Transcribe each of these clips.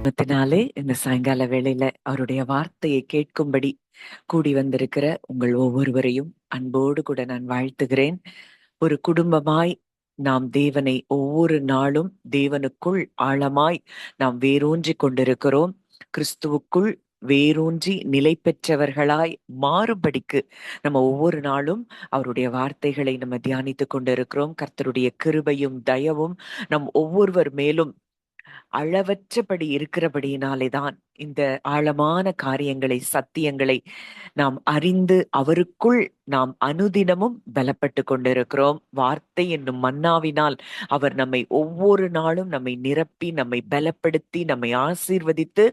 நாமத்தினாலே இந்த சாயங்கால வேளையில அவருடைய வார்த்தையை கேட்கும்படி கூடி வந்திருக்கிற உங்கள் ஒவ்வொருவரையும் அன்போடு கூட நான் வாழ்த்துகிறேன். ஒரு குடும்பமாய் நாம் தேவனை ஒவ்வொரு நாளும் தேவனுக்குள் ஆழமாய் நாம் வேரூன்றி கொண்டிருக்கிறோம். கிறிஸ்துவுக்குள் வேரூன்றி நிலை பெற்றவர்களாய் மாறுபடிக்கு நம்ம ஒவ்வொரு நாளும் அவருடைய வார்த்தைகளை நம்ம தியானித்து கொண்டிருக்கிறோம். கர்த்தருடைய கிருபையும் தயவும் நம் ஒவ்வொருவர் மேலும் அளவற்றபடி இருக்கிறபடியினாலேதான் இந்த ஆழமான காரியங்களை, சத்தியங்களை நாம் அறிந்து அவருக்குள் நாம் அனுதினமும் பலப்பட்டு கொண்டிருக்கிறோம். வார்த்தை என்னும் மன்னாவினால் அவர் நம்மை ஒவ்வொரு நாளும் நம்மை நிரப்பி, நம்மை பலப்படுத்தி, நம்மை ஆசீர்வதித்து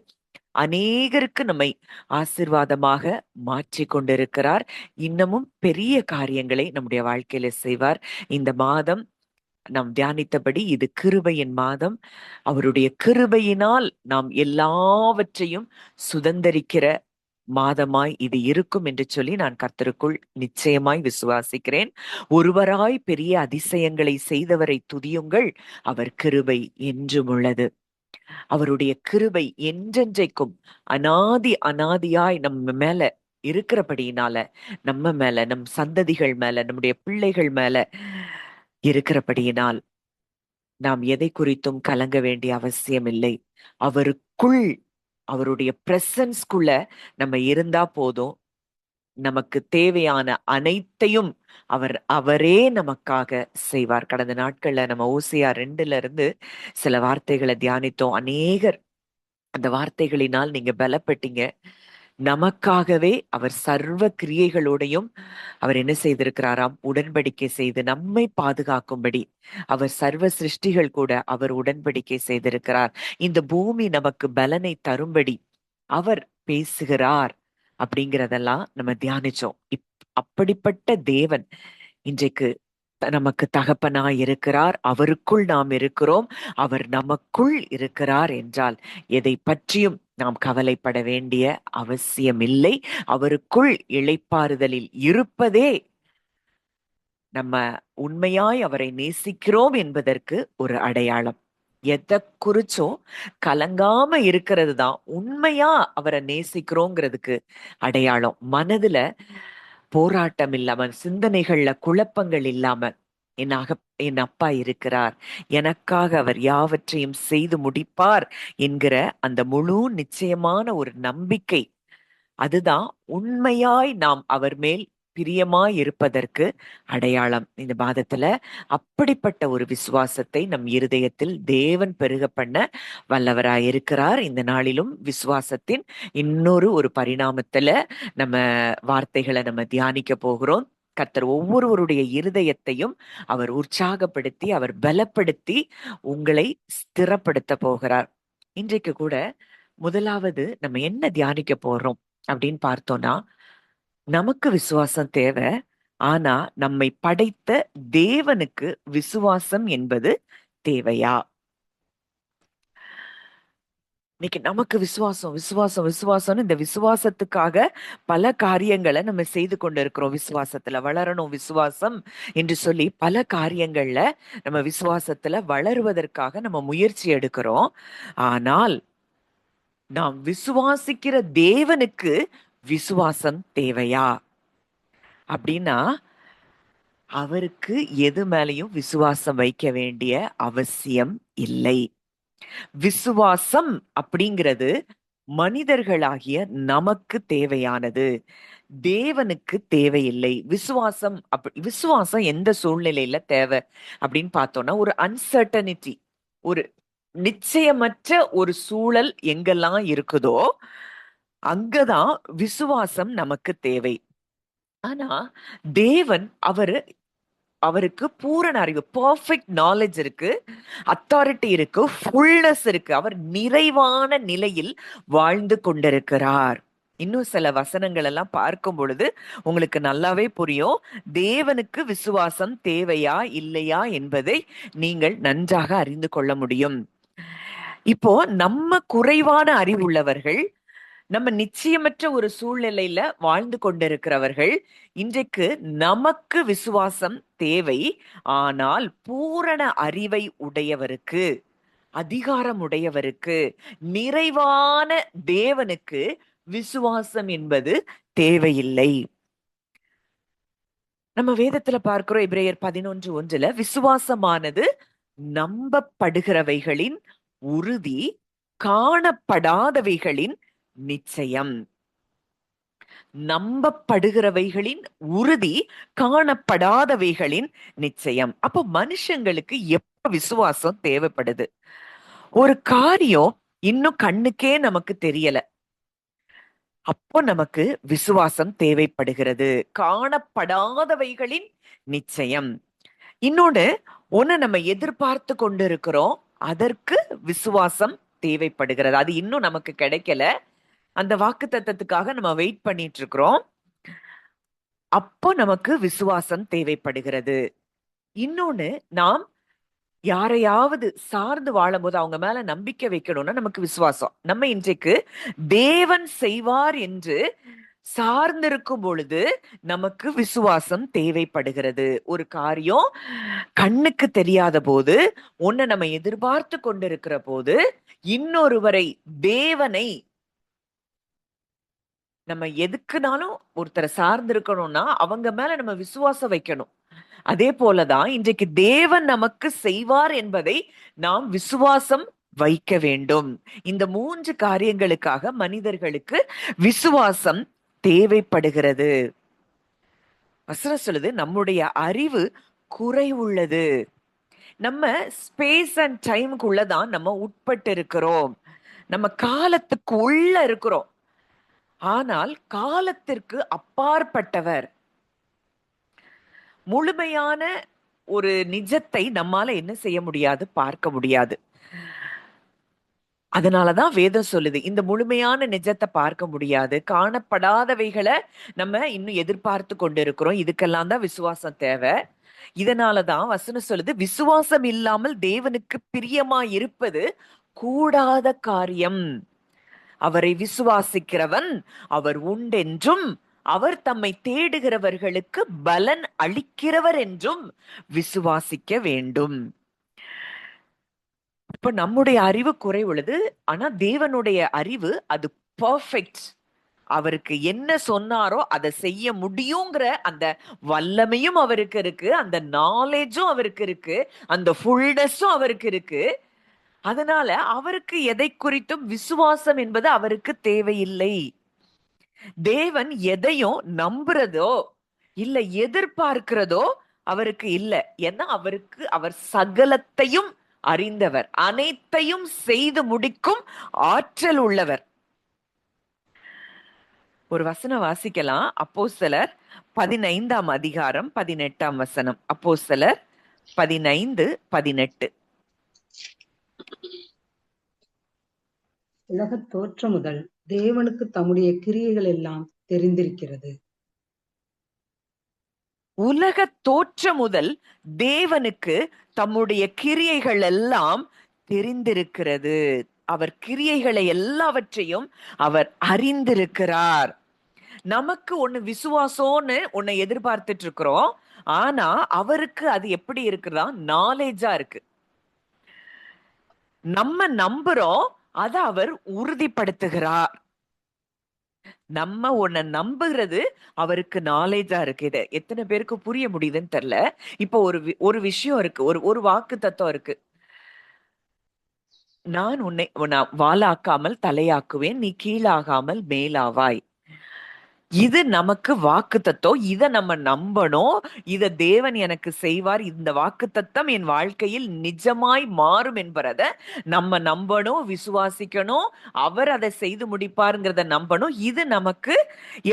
அநேகருக்கு நம்மை ஆசீர்வாதமாக மாற்றி கொண்டிருக்கிறார். இன்னமும் பெரிய காரியங்களை நம்முடைய வாழ்க்கையில செய்வார். இந்த மாதம் நாம் தியானித்தபடி இது கிருபையின் மாதம். அவருடைய கிருபையினால் நாம் எல்லாவற்றையும் சுதந்தரிக்கிற மாதமாய் இது இருக்கும் என்று சொல்லி நான் கர்த்தருக்குள் நிச்சயமாய் விசுவாசிக்கிறேன். ஒருவராய் பெரிய அதிசயங்களை செய்தவரை துதியுங்கள், அவர் கிருபை என்றும் உள்ளது. அவருடைய கிருபை என்றென்றைக்கும் அனாதியாய் நம்ம மேல இருக்கிறபடியினால, நம்ம மேல, நம் சந்ததிகள் மேல, நம்முடைய பிள்ளைகள் மேல இருக்கிறபடியினால் நாம் எதை குறித்தும் கலங்க வேண்டிய அவசியம் இல்லை. அவருக்குள், அவருடைய பிரசன்ஸ்குள்ள நம்ம இருந்தா போதும். நமக்கு தேவையான அனைத்தையும் அவரே நமக்காக செய்வார். கடந்த நாட்கள்ல நம்ம ஓசியா 2ல இருந்து சில வார்த்தைகளை தியானித்தோம். அநேகர் அந்த வார்த்தைகளினால் நீங்க பலப்பட்டீங்க. நமக்காகவே அவர் சர்வ கிரியைகளோடையும் அவர் என்ன செய்திருக்கிறாராம்? உடன்படிக்கை செய்து நம்மை பாதுகாக்கும்படி அவர் சர்வ சிருஷ்டிகள் கூட அவர் உடன்படிக்கை செய்திருக்கிறார். இந்த பூமி நமக்கு பலனை தரும்படி அவர் பேசுகிறார் அப்படிங்கிறதெல்லாம் நம்ம தியானிச்சோம். அப்படிப்பட்ட தேவன் இன்றைக்கு நமக்கு தகப்பனாய் இருக்கிறார். அவருக்குள் நாம் இருக்கிறோம். அவர் நமக்குள் இருக்கிறார் என்றால் எதை பற்றியும் நாம் கவலைப்பட வேண்டிய அவசியம் இல்லை. அவருக்குள் இளைப்பாறுதலில் இருப்பதே நம்ம உண்மையாய் அவரை நேசிக்கிறோம் என்பதற்கு ஒரு அடையாளம். எதை குறிச்சும் கலங்காம இருக்கிறது தான் உண்மையா அவரை நேசிக்கிறோங்கிறதுக்கு அடையாளம். மனதுல போராட்டம் இல்லாம, சிந்தனைகள்ல குழப்பங்கள் இல்லாம, என் அப்பா இருக்கிறார், எனக்காக அவர் யாவற்றையும் செய்து முடிப்பார் என்கிற அந்த முழு நிச்சயமான ஒரு நம்பிக்கை, அதுதான் உண்மையாய் நாம் அவர் மேல் பிரியமாய் இருப்பதற்கு அடையாளம். இந்த மாதத்துல அப்படிப்பட்ட ஒரு விசுவாசத்தை நம் இருதயத்தில் தேவன் பெருக பண்ண வல்லவராய் இருக்கிறார். இந்த நாளிலும் விசுவாசத்தின் இன்னொரு ஒரு பரிணாமத்துல நம்ம வார்த்தைகளை நம்ம தியானிக்க போகிறோம். கர்த்தர் ஒவ்வொருவருடைய இருதயத்தையும் அவர் உற்சாகப்படுத்தி, அவர் பலப்படுத்தி உங்களை ஸ்திரப்படுத்த போகிறார். இன்றைக்கு கூட முதலாவது நம்ம என்ன தியானிக்க போறோம் அப்படின்னு பார்த்தோம்னா, நமக்கு விசுவாசம் தேவை. ஆனா நம்மை படைத்த தேவனுக்கு விசுவாசம் என்பது தேவையா? இன்னைக்கு நமக்கு விசுவாசம் விசுவாசம் விசுவாசம்னு இந்த விசுவாசத்துக்காக பல காரியங்களை நம்ம செய்து கொண்டிருக்கிறோம். விசுவாசத்துல வளரணும், விசுவாசம் என்று சொல்லி பல காரியங்கள்ல நம்ம விசுவாசத்துல வளருவதற்காக நம்ம முயற்சி எடுக்கிறோம். ஆனால் நாம் விசுவாசிக்கிற தேவனுக்கு விசுவாசம் தேவையா அப்படின்னா, அவருக்கு எது மேலையும் விசுவாசம் வைக்க வேண்டிய அவசியம் இல்லை. விசுவாசம் அப்படிங்கிறது மனிதர்களாகிய நமக்கு தேவையானது, தேவனுக்கு தேவையில்லை. விசுவாசம் எந்த சூழ்நிலையில தேவை அப்படின்னு பார்த்தோம்னா, ஒரு அன்சர்டனிட்டி, ஒரு நிச்சயமற்ற ஒரு சூழல் எங்கெல்லாம் இருக்குதோ அங்கதான் விசுவாசம் நமக்கு தேவை. ஆனா தேவன் அவருக்கு பூரண அறிவு, பர்ஃபெக்ட் நாலேஜ் இருக்கு, அத்தாரிட்டி இருக்கு, ஃபுல்னஸ் இருக்கு. அவர் நிறைவான நிலையில் வாழ்ந்து கொண்டிருக்கிறார். இன்னும் சில வசனங்கள் எல்லாம் பார்க்கும் பொழுது உங்களுக்கு நல்லாவே புரியும். தேவனுக்கு விசுவாசம் தேவையா இல்லையா என்பதை நீங்கள் நன்றாக அறிந்து கொள்ள முடியும். இப்போ நம்ம குறைவான அறிவுள்ளவர்கள், நம்ம நிச்சயமற்ற ஒரு சூழ்நிலையில வாழ்ந்து கொண்டிருக்கிறவர்கள், இன்றைக்கு நமக்கு விசுவாசம் தேவை. ஆனால் பூரண அறிவை உடையவருக்கு, அதிகாரமுடையவருக்கு, நிறைவான தேவனுக்கு விசுவாசம் என்பது தேவையில்லை. நம்ம வேதத்துல பார்க்கிறோம், எபிரேயர் 11:1 விசுவாசமானது நம்பப்படுகிறவைகளின் உறுதி, காணப்படாதவைகளின் நிச்சயம். நம்பப்படுகிறவைகளின் உறுதி, காணப்படாதவைகளின் நிச்சயம். அப்போ மனுஷங்களுக்கு எப்ப விசுவாசம் தேவைப்படுது? ஒரு காரியம் இன்னும் கண்ணுக்கே நமக்கு தெரியல, அப்போ நமக்கு விசுவாசம் தேவைப்படுகிறது. காணப்படாதவைகளின் நிச்சயம். இன்னொன்னு, ஒண்ணு நம்ம எதிர்பார்த்து கொண்டு இருக்கிறோம், அதற்கு விசுவாசம் தேவைப்படுகிறது. அது இன்னும் நமக்கு கிடைக்கல, அந்த வாக்குத்தத்தத்துக்காக நம்ம வெயிட் பண்ணிட்டு இருக்கிறோம், அப்போ நமக்கு விசுவாசம் தேவைப்படுகிறது. இன்னொன்னு, நாம் யாரையாவது சார்ந்து வாழும்போது அவங்க மேல நம்பிக்கை வைக்கணும்னா நமக்கு விசுவாசம். நம்ம இன்றைக்கு தேவன் செய்வார் என்று சார்ந்திருக்கும் பொழுது நமக்கு விசுவாசம் தேவைப்படுகிறது. ஒரு காரியம் கண்ணுக்கு தெரியாத போது, ஒண்ணு நம்ம எதிர்பார்த்து கொண்டிருக்கிற போது, இன்னொருவரை, தேவனை நம்ம எதுக்குனாலும் ஒருத்தரை சார்ந்திருக்கணும்னா அவங்க மேல நம்ம விசுவாசம் வைக்கணும். அதே போலதான் இன்றைக்கு தேவன் நமக்கு செய்வார் என்பதை நாம் விசுவாசம் வைக்க வேண்டும். இந்த 3 காரியங்களுக்காக மனிதர்களுக்கு விசுவாசம் தேவைப்படுகிறது. வசனம் சொல்லுது, நம்முடைய அறிவு குறைவுள்ளது. நம்ம ஸ்பேஸ் அண்ட் டைமுக்குள்ளதான் நம்ம உட்பட்டு இருக்கிறோம், நம்ம காலத்துக்கு உள்ள இருக்கிறோம். ஆனால் காலத்திற்கு அப்பாற்பட்டவர், முழுமையான ஒரு நிஜத்தை நம்மால என்ன செய்ய முடியாது, பார்க்க முடியாது. அதனாலதான் வேதம் சொல்லுது, இந்த முழுமையான நிஜத்தை பார்க்க முடியாது, காணப்படாதவைகளை நம்ம இன்னும் எதிர்பார்த்து கொண்டு இருக்கிறோம், இதுக்கெல்லாம் தான் விசுவாசம் தேவை. இதனாலதான் வசனம் சொல்லுது, விசுவாசம் இல்லாமல் தேவனுக்கு பிரியமா இருப்பது கூடாத காரியம். அவரை விசுவாசிக்கிறவன் அவர் உண்டென்றும், அவர் தம்மை தேடுகிறவர்களுக்கு பலன் அளிக்கிறவர் என்றும் விசுவாசிக்க வேண்டும். இப்ப நம்முடைய அறிவு குறைவுள்ளது, ஆனா தேவனுடைய அறிவு அது பர்ஃபெக்ட். அவருக்கு என்ன சொன்னாரோ அதை செய்ய முடியுங்கிற அந்த வல்லமையும் அவருக்கு இருக்கு, அந்த நாலேஜும் அவருக்கு இருக்கு, அந்த ஃபுல்னஸும் அவருக்கு இருக்கு. அதனால அவருக்கு எதை குறித்தும் விசுவாசம் என்பது அவருக்கு தேவையில்லை. தேவன் எதையும் நம்புறதோ இல்ல எதிர்பார்க்கிறதோ அவருக்கு இல்ல. ஏன்னா அவர் சகலத்தையும் அறிந்தவர், அனைத்தையும் செய்து முடிக்கும் ஆற்றல் உள்ளவர். ஒரு வசனம் வாசிக்கலாம், அப்போஸ்தலர் 15:18. அப்போஸ்தலர் 15:18. உலகத் தோற்றம் முதல் தேவனுக்கு தம்முடைய கிரியைகள் எல்லாம் தெரிந்திருக்கிறது. உலக தோற்றம் முதல் தேவனுக்கு தம்முடைய கிரியைகள் எல்லாம் தெரிந்திருக்கிறது. அவர் கிரியைகளை எல்லாவற்றையும் அவர் அறிந்திருக்கிறார். நமக்கு ஒண்ணு விசுவாசம்னு ஒண்ணு எதிர்பார்த்துட்டு இருக்கிறோம், ஆனா அவருக்கு அது எப்படி இருக்குதா, நாலேஜா இருக்கு. நம்ம நம்புறோம், அதை அவர் உறுதிப்படுத்துகிறார். நம்ம ஒன்ன நம்புகிறது அவருக்கு நாலேஜா இருக்கு. இதை எத்தனை பேருக்கு புரிய முடியுதுன்னு தெரியல. இப்போ ஒரு விஷயம் இருக்கு, ஒரு வாக்கு தத்துவம் இருக்கு. நான் உன்னை வாலாக்காமல் தலையாக்குவேன், நீ கீழாகாமல் மேலாவாய். இது நமக்கு வாக்கு தத்துவம், இதை நம்ம நம்பணும், இத தேவன் எனக்கு செய்வார், இந்த வாக்கு தத்தம் என் வாழ்க்கையில் நிஜமாய் மாறும் என்பதை நம்ம நம்பணும், விசுவாசிக்கணும். அவர் அதை செய்து முடிப்பாருங்கிறத நம்பணும். இது நமக்கு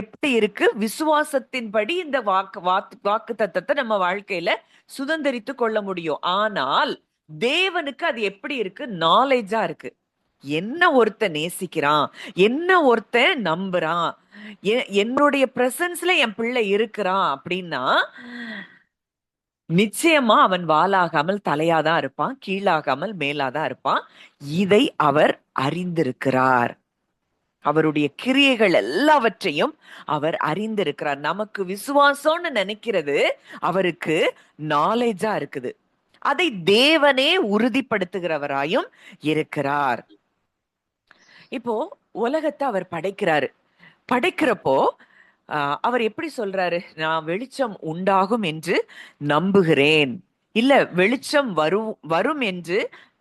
எப்படி இருக்கு, விசுவாசத்தின்படி இந்த வாக்கு தத்தத்தை நம்ம வாழ்க்கையில சுதந்திரித்து கொள்ள முடியும். ஆனால் தேவனுக்கு அது எப்படி இருக்கு, நாலேஜா இருக்கு. என்ன ஒருத்தன் நேசிக்கிறான், என்ன ஒருத்தன் நம்புறான், என்னுடைய பிரசன்ஸ்ல என் பிள்ளை இருக்கிறான் அப்படின்னா நிச்சயமா அவன் வாலாகாமல் தலையாதான் இருப்பான், கீழாகாமல் மேலாதான் இருப்பான். இதை அவர் அறிந்திருக்கிறார். அவருடைய கிரியைகள் எல்லாவற்றையும் அவர் அறிந்திருக்கிறார். நமக்கு விசுவாசம்னு நினைக்கிறது அவருக்கு நாலேஜா இருக்குது. அதை தேவனே உறுதிப்படுத்துகிறவராயும் இருக்கிறார். இப்போ உலகத்தை அவர் படைக்கிறாரு. படைக்கிறப்போ அவர் எப்படி சொல்றாரு? நான் வெளிச்சம் உண்டாகும் என்று நம்புகிறேன், இல்ல வெளிச்சம் வரும் என்று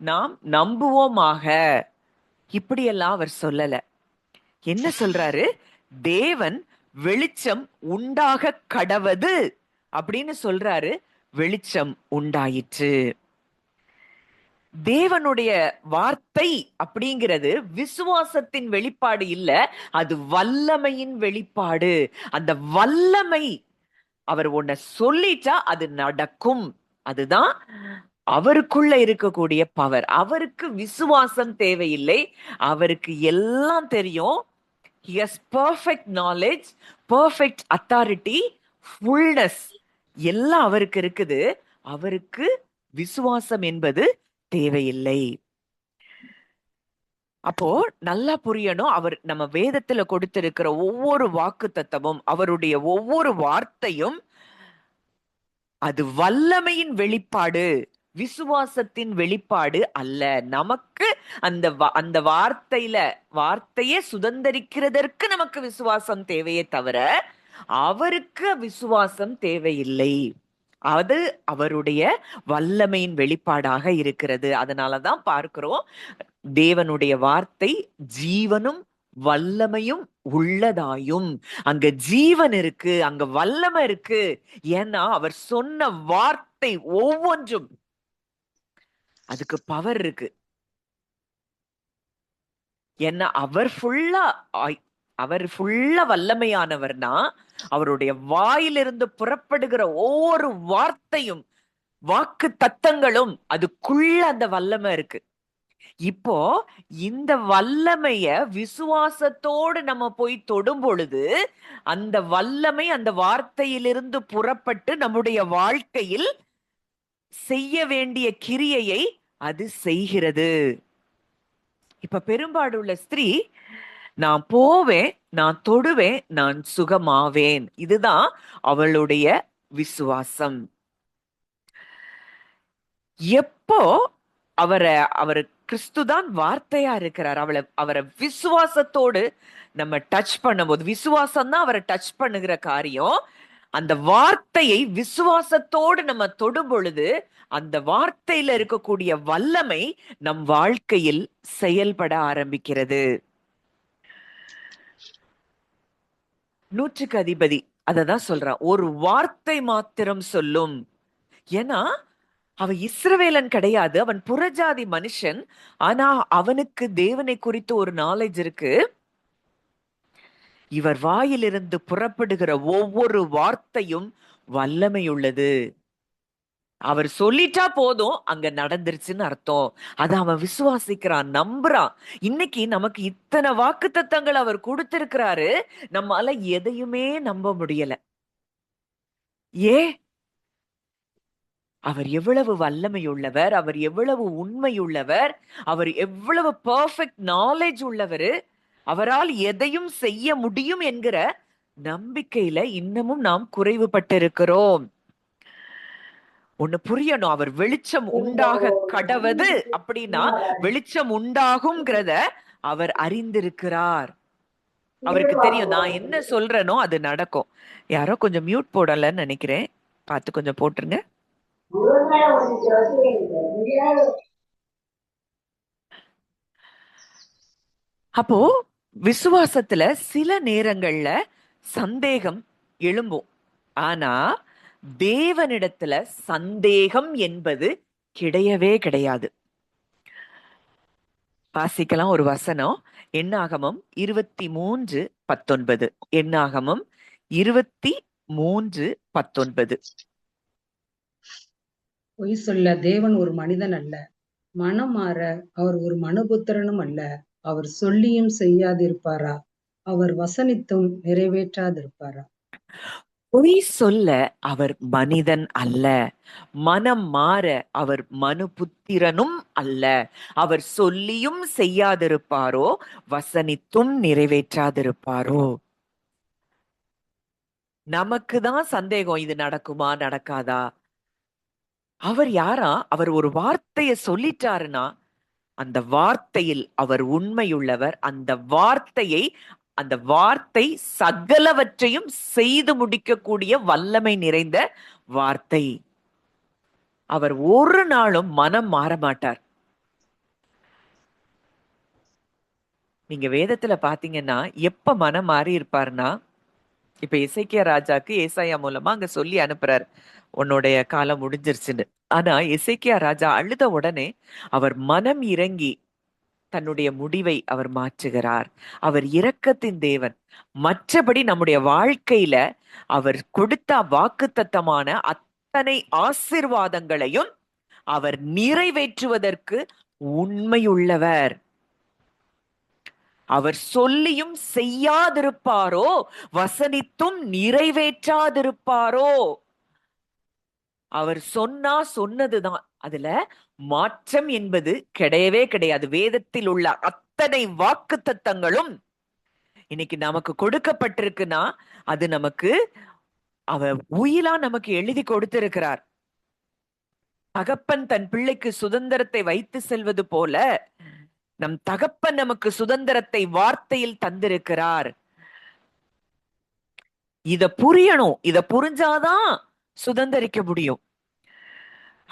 நாம் நம்புவோமாக, இப்படியெல்லாம் அவர் சொல்லல. என்ன சொல்றாரு? தேவன் வெளிச்சம் உண்டாக கடவது அப்படின்னு சொல்றாரு. வெளிச்சம் உண்டாயிற்று. தேவனுடைய வார்த்தை அப்படிங்கிறது விசுவாசத்தின் வெளிப்பாடு இல்ல, அது வல்லமையின் வெளிப்பாடு. அந்த வல்லமை, அவர் ஒன்ன சொல்லிட்டா அது நடக்கும். அதுதான் அவருக்குள்ள இருக்கக்கூடிய பவர். அவருக்கு விசுவாசம் தேவையில்லை, அவருக்கு எல்லாம் தெரியும். He has perfect knowledge, perfect authority, fullness, எல்லாம் அவருக்கு இருக்குது. அவருக்கு விசுவாசம் என்பது தேவையில்லை. அப்போ நல்லா புரியணும், அவர் நம்ம வேதத்துல கொடுத்திருக்கிற ஒவ்வொரு வாக்கு தத்தமும், அவருடைய ஒவ்வொரு வார்த்தையும் அது வல்லமையின் வெளிப்பாடு, விசுவாசத்தின் வெளிப்பாடு அல்ல. நமக்கு அந்த வார்த்தையை சுதந்திரிக்கிறதற்கு நமக்கு விசுவாசம் தேவையே தவிர அவருக்கு விசுவாசம் தேவையில்லை. அது அவருடைய வல்லமையின் வெளிப்பாடாக இருக்கிறது. அதனாலதான் பார்க்கிறோம், தேவனுடைய வார்த்தை ஜீவனும் வல்லமையும் உள்ளதாயும். அங்க ஜீவன் இருக்கு, அங்க வல்லமை இருக்கு. ஏன்னா அவர் சொன்ன வார்த்தை ஒவ்வொன்றும் அதுக்கு பவர் இருக்கு. ஏன்னா அவர் ஃபுல்லா வல்லமையானவர்னா அவருடைய வாயிலிருந்து புறப்படுகிற ஒவ்வொரு வார்த்தையும், வாக்கு தத்தங்களும், அதுக்குள்ள அந்த வல்லமை இருக்கு. இப்போ இந்த வல்லமைய விசுவாசத்தோடு நம்ம போய் தொடும் பொழுது அந்த வல்லமை அந்த வார்த்தையிலிருந்து புறப்பட்டு நம்முடைய வாழ்க்கையில் செய்ய வேண்டிய கிரியையை அது செய்கிறது. இப்ப பெரும்பாடுள்ள ஸ்திரீ, நான் போவேன், நான் தொடுவேன், நான் சுகமாவேன். இதுதான் அவளுடைய விசுவாசம். எப்போ அவரு கிறிஸ்துதான் வார்த்தையா இருக்கிறார். அவரை விசுவாசத்தோடு நம்ம டச் பண்ணும்போது, விசுவாசம் தான் அவரை டச் பண்ணுகிற காரியம். அந்த வார்த்தையை விசுவாசத்தோடு நம்ம தொடும் பொழுது அந்த வார்த்தையில இருக்கக்கூடிய வல்லமை நம் வாழ்க்கையில் செயல்பட ஆரம்பிக்கிறது. நூற்றுக்கு அதிபதி அததான் சொல்றான், ஒரு வார்த்தை மாத்திரம் சொல்லும். ஏன்னா அவன் இஸ்ரவேலன் கிடையாது, அவன் புறஜாதி மனுஷன். ஆனா அவனுக்கு தேவனை குறித்து ஒரு நாலேஜ் இருக்கு. இவர் வாயிலிருந்து புறப்படுகிற ஒவ்வொரு வார்த்தையும் வல்லமை உள்ளது. அவர் சொல்லிட்டா போதும், அங்க நடந்துருச்சுன்னு அர்த்தம். அத அவன் விசுவாசிக்கிறான், நம்புறான். இன்னைக்கு நமக்கு இத்தனை வாக்குத்தத்தங்கள் அவர் கொடுத்திருக்கிறாரு, நம்மால எதையுமே நம்ப முடியல. ஏன்? அவர் எவ்வளவு வல்லமை உள்ளவர், அவர் எவ்வளவு உண்மை உள்ளவர், அவர் எவ்வளவு பெர்ஃபெக்ட் நாலேஜ் உள்ளவர், அவரால் எதையும் செய்ய முடியும் என்கிற நம்பிக்கையில இன்னமும் நாம் குறைவுபட்டிருக்கிறோம். ஒண்ணு புரியணும், அவர் வெளிச்சம் உண்டாக கடவது அப்படின்னா வெளிச்சம் உண்டாகும்ங்கிறத அவர் அறிந்திருக்கிறார். அவருக்கு தெரியும், நான் என்ன சொல்றேனோ அது நடக்கும். யாரோ கொஞ்சம் மியூட் போடலன்னு நினைக்கிறேன், பார்த்து கொஞ்சம் போட்டுருங்க. அப்போ விசுவாசத்துல சில நேரங்கள்ல சந்தேகம் எழும்பும். ஆனா தேவனிடத்துல சந்தேகம் என்பது கிடையவே கிடையாது. வாசிக்கலாம் ஒரு வசனம், என்னாகமம் 23:19. என்னாகமம் 23:19. பொய் சொல்ல தேவன் ஒரு மனிதன் அல்ல, மனம் மாற அவர் ஒரு மனுபுத்திரனும் அல்ல. அவர் சொல்லியும் செய்யாதிருப்பாரா? அவர் வசனித்தும் நிறைவேற்றாதிருப்பாரா? பொய் சொல்ல அவர் மனிதன் அல்ல, மனம் மாற அவர் மனுபுத்திரனும் அல்ல. அவர் சொல்லியும் செய்யாதிருப்பாரோ, வசனித்தும் நிறைவேற்றாதிருப்பாரோ. நமக்கு தான் சந்தேகம், இது நடக்குமா நடக்காதா? அவர் யாரா? அவர் ஒரு வார்த்தைய சொல்லிட்டாருன்னா அந்த வார்த்தையில் அவர் உண்மையுள்ளவர். அந்த வார்த்தை சகலவற்றையும் செய்து முடிக்கக்கூடிய வல்லமை நிறைந்த வார்த்தை. அவர் ஒரு நாளும் மனம் மாற மாட்டார். நீங்க வேதத்துல பாத்தீங்கன்னா எப்ப மனம் மாறி இருப்பாருன்னா, இப்ப எசேக்கியா ராஜாக்கு ஏசாயா மூலமா அங்க சொல்லி அனுப்புறாரு, உன்னுடைய காலம் முடிஞ்சிருச்சுன்னு. ஆனா எசேக்கியா ராஜா அழுத உடனே அவர் மனம் இறங்கி தன்னுடைய முடிவை அவர் மாற்றுகிறார். அவர் இரக்கத்தின் தேவன். மற்றபடி நம்முடைய வாழ்க்கையில அவர் கொடுத்த வாக்குத்தத்தமான அத்தனை ஆசீர்வாதங்களையும் அவர் நிறைவேற்றுவதற்கு உண்மையுள்ளவர். அவர் சொல்லியும் செய்யாதிருப்பாரோ, வசனித்தும் நிறைவேற்றாதிருப்பாரோ? அவர் சொன்னதுதான். அதுல மாற்றம் என்பது கிடையவே கிடையாது. வேதத்தில் உள்ள அத்தனை வாக்குத்தத்தங்களும் இன்னைக்கு நமக்கு கொடுக்கப்பட்டிருக்குன்னா அது நமக்கு அவர் உயிலா நமக்கு எழுதி கொடுத்திருக்கிறார். தகப்பன் தன் பிள்ளைக்கு சுதந்திரத்தை வைத்து செல்வது போல நம் தகப்பன் நமக்கு சுதந்திரத்தை வார்த்தையில் தந்திருக்கிறார். இத புரியணும். இத புரிஞ்சாதான் சுதந்திரிக்க முடியும்.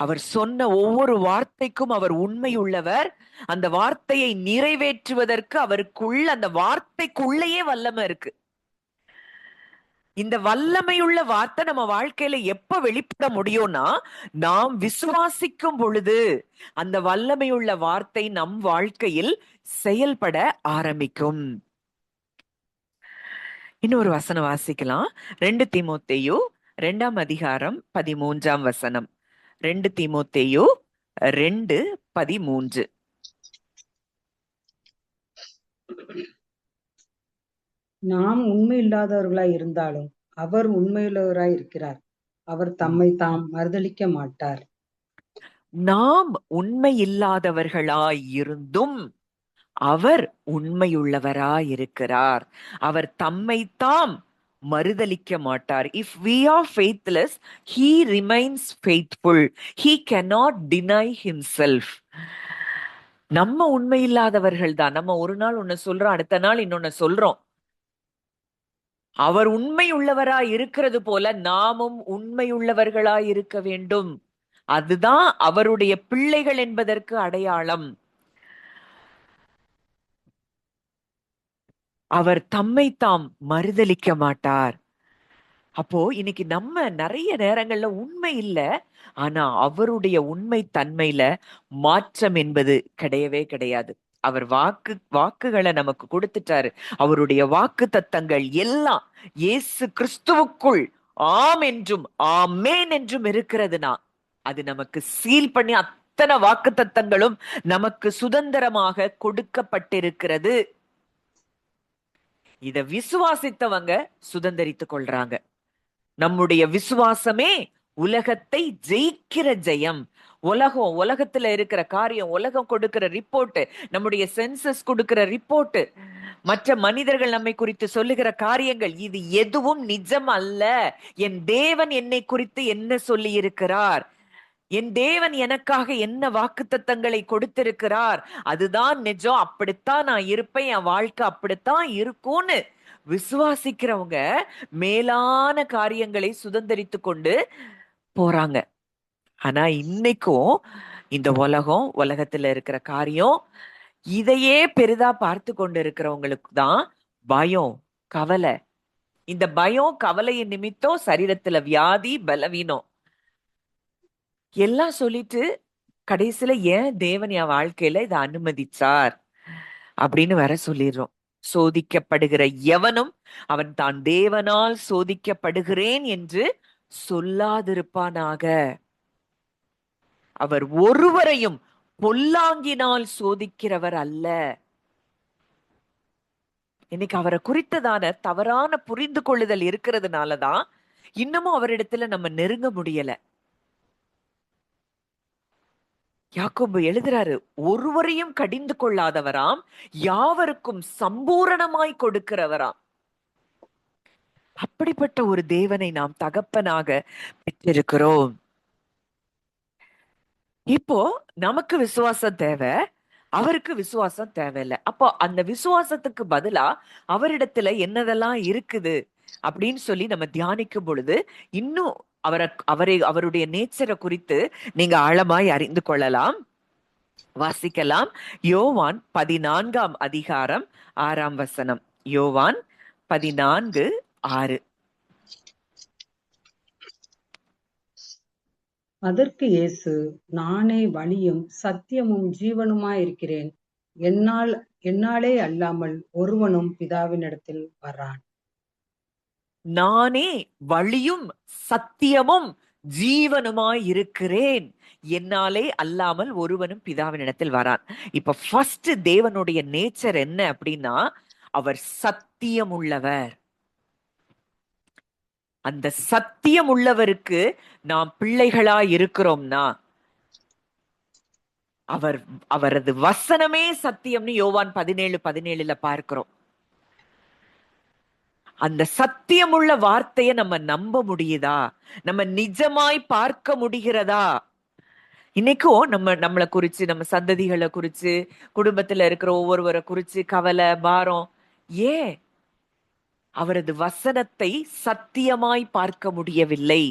அவர் சொன்ன ஒவ்வொரு வார்த்தைக்கும் அவர் உண்மை உள்ளவர். அந்த வார்த்தையை நிறைவேற்றுவதற்கு அவருக்குள்ள, அந்த வார்த்தைக்குள்ளேயே வல்லமை இருக்கு. இந்த வல்லமையுள்ள வார்த்தை நம்ம வாழ்க்கையில எப்ப வெளிப்பட முடியும்னா, நாம் விசுவாசிக்கும் பொழுது அந்த வல்லமையுள்ள வார்த்தை நம் வாழ்க்கையில் செயல்பட ஆரம்பிக்கும். இன்னொரு வசனம் வாசிக்கலாம். 2 தீமோத்தேயு 2ஆம் அதிகாரம் 13ஆம் வசனம். 2 தீமோத்தேயு 2:13. நாம் உண்மை இல்லாதவர்களாய் இருந்தாலும் அவர் உண்மையுள்ளவராய் இருக்கிறார். அவர் தம்மை தாம் மறுதலிக்க மாட்டார். நாம் உண்மை இல்லாதவர்களாய் இருந்தும் அவர் உண்மையுள்ளவராயிருக்கிறார். அவர் தம்மை தாம் மறுதலிக்க மாட்டார். If we are faithless, he remains faithful. He cannot deny himself. நம்ம உண்மை இல்லாதவர்கள் தான். நம்ம ஒரு நாள் ஒண்ணு சொல்றோம், அடுத்த நாள் இன்னொன்னு சொல்றோம். அவர் உண்மை உள்ளவராய் இருக்கிறது போல நாமும் உண்மையுள்ளவர்களாய் இருக்க வேண்டும். அதுதான் அவருடைய பிள்ளைகள் என்பதற்கு அடையாளம். அவர் தம்மை தாம் மறுதலிக்க மாட்டார். அப்போ இன்னைக்கு நம்ம நிறைய நேரங்கள்ல உண்மை இல்ல, ஆனா அவருடைய உண்மை தன்மையில மாற்றம் என்பது கிடையவே கிடையாது. அவர் வாக்குகளை நமக்கு கொடுத்துட்டாரு. அவருடைய வாக்கு தத்தங்கள் எல்லாம் இயேசு கிறிஸ்துவுக்குள் ஆம் என்றும் ஆமேன் என்றும் இருக்கிறதுனா அது நமக்கு சீல் பண்ணி அத்தனை வாக்கு தத்தங்களும் நமக்கு சுதந்திரமாக கொடுக்கப்பட்டிருக்கிறது. இத விசுவாசித்தவங்க சுதந்திரித்துக் கொள்றாங்க. நம்முடைய விசுவாசமே உலகத்தை ஜெயிக்கிற ஜெயம். உலகத்துல இருக்கிற காரியம், உலகம் கொடுக்கிற ரிப்போர்ட், நம்முடைய சென்சஸ் கொடுக்கிற ரிப்போர்ட், மற்ற மனிதர்கள் நம்மை குறித்து சொல்லுகிற காரியங்கள், இது எதுவும் நிஜம் அல்ல. என் தேவன் என்னை குறித்து என்ன சொல்லி இருக்கிறார், என் தேவன் எனக்காக என்ன வாக்குத்தத்தங்களை கொடுத்திருக்கிறார், அதுதான் நிஜம். அப்படித்தான் நான் இருப்பேன், என் வாழ்க்கை அப்படித்தான் இருக்கும்னு விசுவாசிக்கிறவங்க மேலான காரியங்களை சுதந்திரித்து கொண்டு போறாங்க. ஆனா இன்னைக்கும் இந்த உலகத்துல இருக்கிற காரியம், இதையே பெரிதா பார்த்து கொண்டு இருக்கிறவங்களுக்கு தான் பயம், கவலை. இந்த பயம் கவலையின் நிமித்தம் சரீரத்துல வியாதி, பலவீனம் எல்லாம் சொல்லிட்டு கடைசியில ஏன் தேவன் என் வாழ்க்கையில இதை அனுமதிச்சார் அப்படின்னு வேற சொல்லிடுறோம். சோதிக்கப்படுகிற எவனும் அவன் தான் தேவனால் சோதிக்கப்படுகிறேன் என்று சொல்லாதிருப்பானாக. அவர் ஒருவரையும் பொல்லாங்கினால் சோதிக்கிறவர் அல்ல. இன்னைக்கு அவரை குறித்ததான தவறான புரிந்து கொள்ளுதல் இருக்கிறதுனாலதான் இன்னமும் அவரிடத்துல நம்ம நெருங்க முடியல. யாக்கோபு எழுதுறாரு, ஒருவரையும் கடிந்து கொள்ளாதவராம், யாவருக்கும் சம்பூரணமாய் கொடுக்கிறவராம். அப்படிப்பட்ட ஒரு தேவனை நாம் தகப்பனாக பெற்றிருக்கிறோம். இப்போ நமக்கு விசுவாசம் தேவை, அவருக்கு விசுவாசம் தேவையில்லை. அப்போ அந்த விசுவாசத்துக்கு பதிலா அவரிடத்துல என்னதெல்லாம் இருக்குது அப்படின்னு சொல்லி நம்ம தியானிக்கும் பொழுது இன்னும் அவருடைய நேச்சரை குறித்து நீங்க ஆழமாய் அறிந்து கொள்ளலாம். வாசிக்கலாம். யோவான் 14ஆம் அதிகாரம் 6ஆம் வசனம். யோவான் 14:6. அதற்கு இயேசு, நானே வழியும் சத்தியமும் ஜீவனுமாயிருக்கிறேன். என்னாலே அல்லாமல் ஒருவனும் பிதாவினிடத்தில் வரான். நானே வழியும் சத்தியமும் ஜீவனுமாய் இருக்கிறேன், என்னாலே அல்லாமல் ஒருவனும் பிதாவினிடத்தில் வரான். இப்ப ஃபர்ஸ்ட் தேவனுடைய நேச்சர் என்ன அப்படின்னா, அவர் சத்தியம் உள்ளவர். அந்த சத்தியம் உள்ளவருக்கு நாம் பிள்ளைகளா இருக்கிறோம்னா அவரது வசனமே சத்தியம்னு யோவான் 17:17 பார்க்கிறோம். அந்த சத்தியமுள்ள வார்த்தையை நம்ம நம்ப முடியுதா? நம்ம நிஜமாய் பார்க்க முடிகிறதா? இன்னைக்கும் நம்மளை குறிச்சு, நம்ம சந்ததிகளை குறிச்சு, குடும்பத்துல இருக்கிற ஒவ்வொருவரை குறிச்சு கவலை, பாரம். ஏன்? அவரது வசனத்தை சத்தியமாய் பார்க்க முடியவில்லை.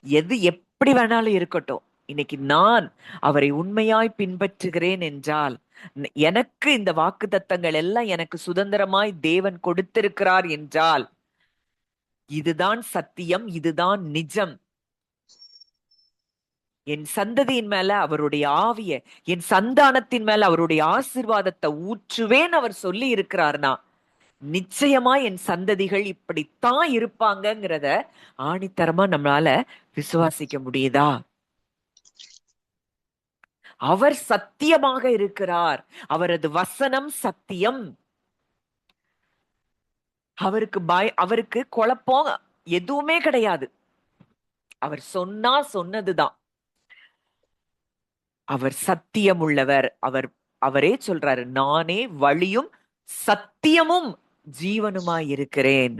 எது எப்படி வேணாலும் இருக்கட்டும், இன்னைக்கு நான் அவரை உண்மையாய் பின்பற்றுகிறேன் என்றால், எனக்கு இந்த வாக்குத்தத்தங்கள் எல்லாம் எனக்கு சுதந்திரமாய் தேவன் கொடுத்திருக்கிறார் என்றால், இதுதான் சத்தியம், இதுதான் நிஜம். என் சந்ததியின் மேல அவருடைய ஆவிய, என் சந்தானத்தின் மேல அவருடைய ஆசீர்வாதத்தை ஊற்றுவேன் அவர் சொல்லி இருக்கிறார்னா, நிச்சயமா என் சந்ததிகள் இப்படித்தான் இருப்பாங்கங்கிறத ஆணித்தரமா நம்மளால விசுவாசிக்க முடியுதா? அவர் சத்தியமாக இருக்கிறார். அவரது வசனம் சத்தியம். அவருக்கு குழப்பம் எதுவுமே கிடையாது. அவர் சொன்னா சொன்னதுதான். அவர் சத்தியம் உள்ளவர். அவரே சொல்றாரு, நானே வழியும் சத்தியமும் ஜீவனுமாய் இருக்கிறேன்.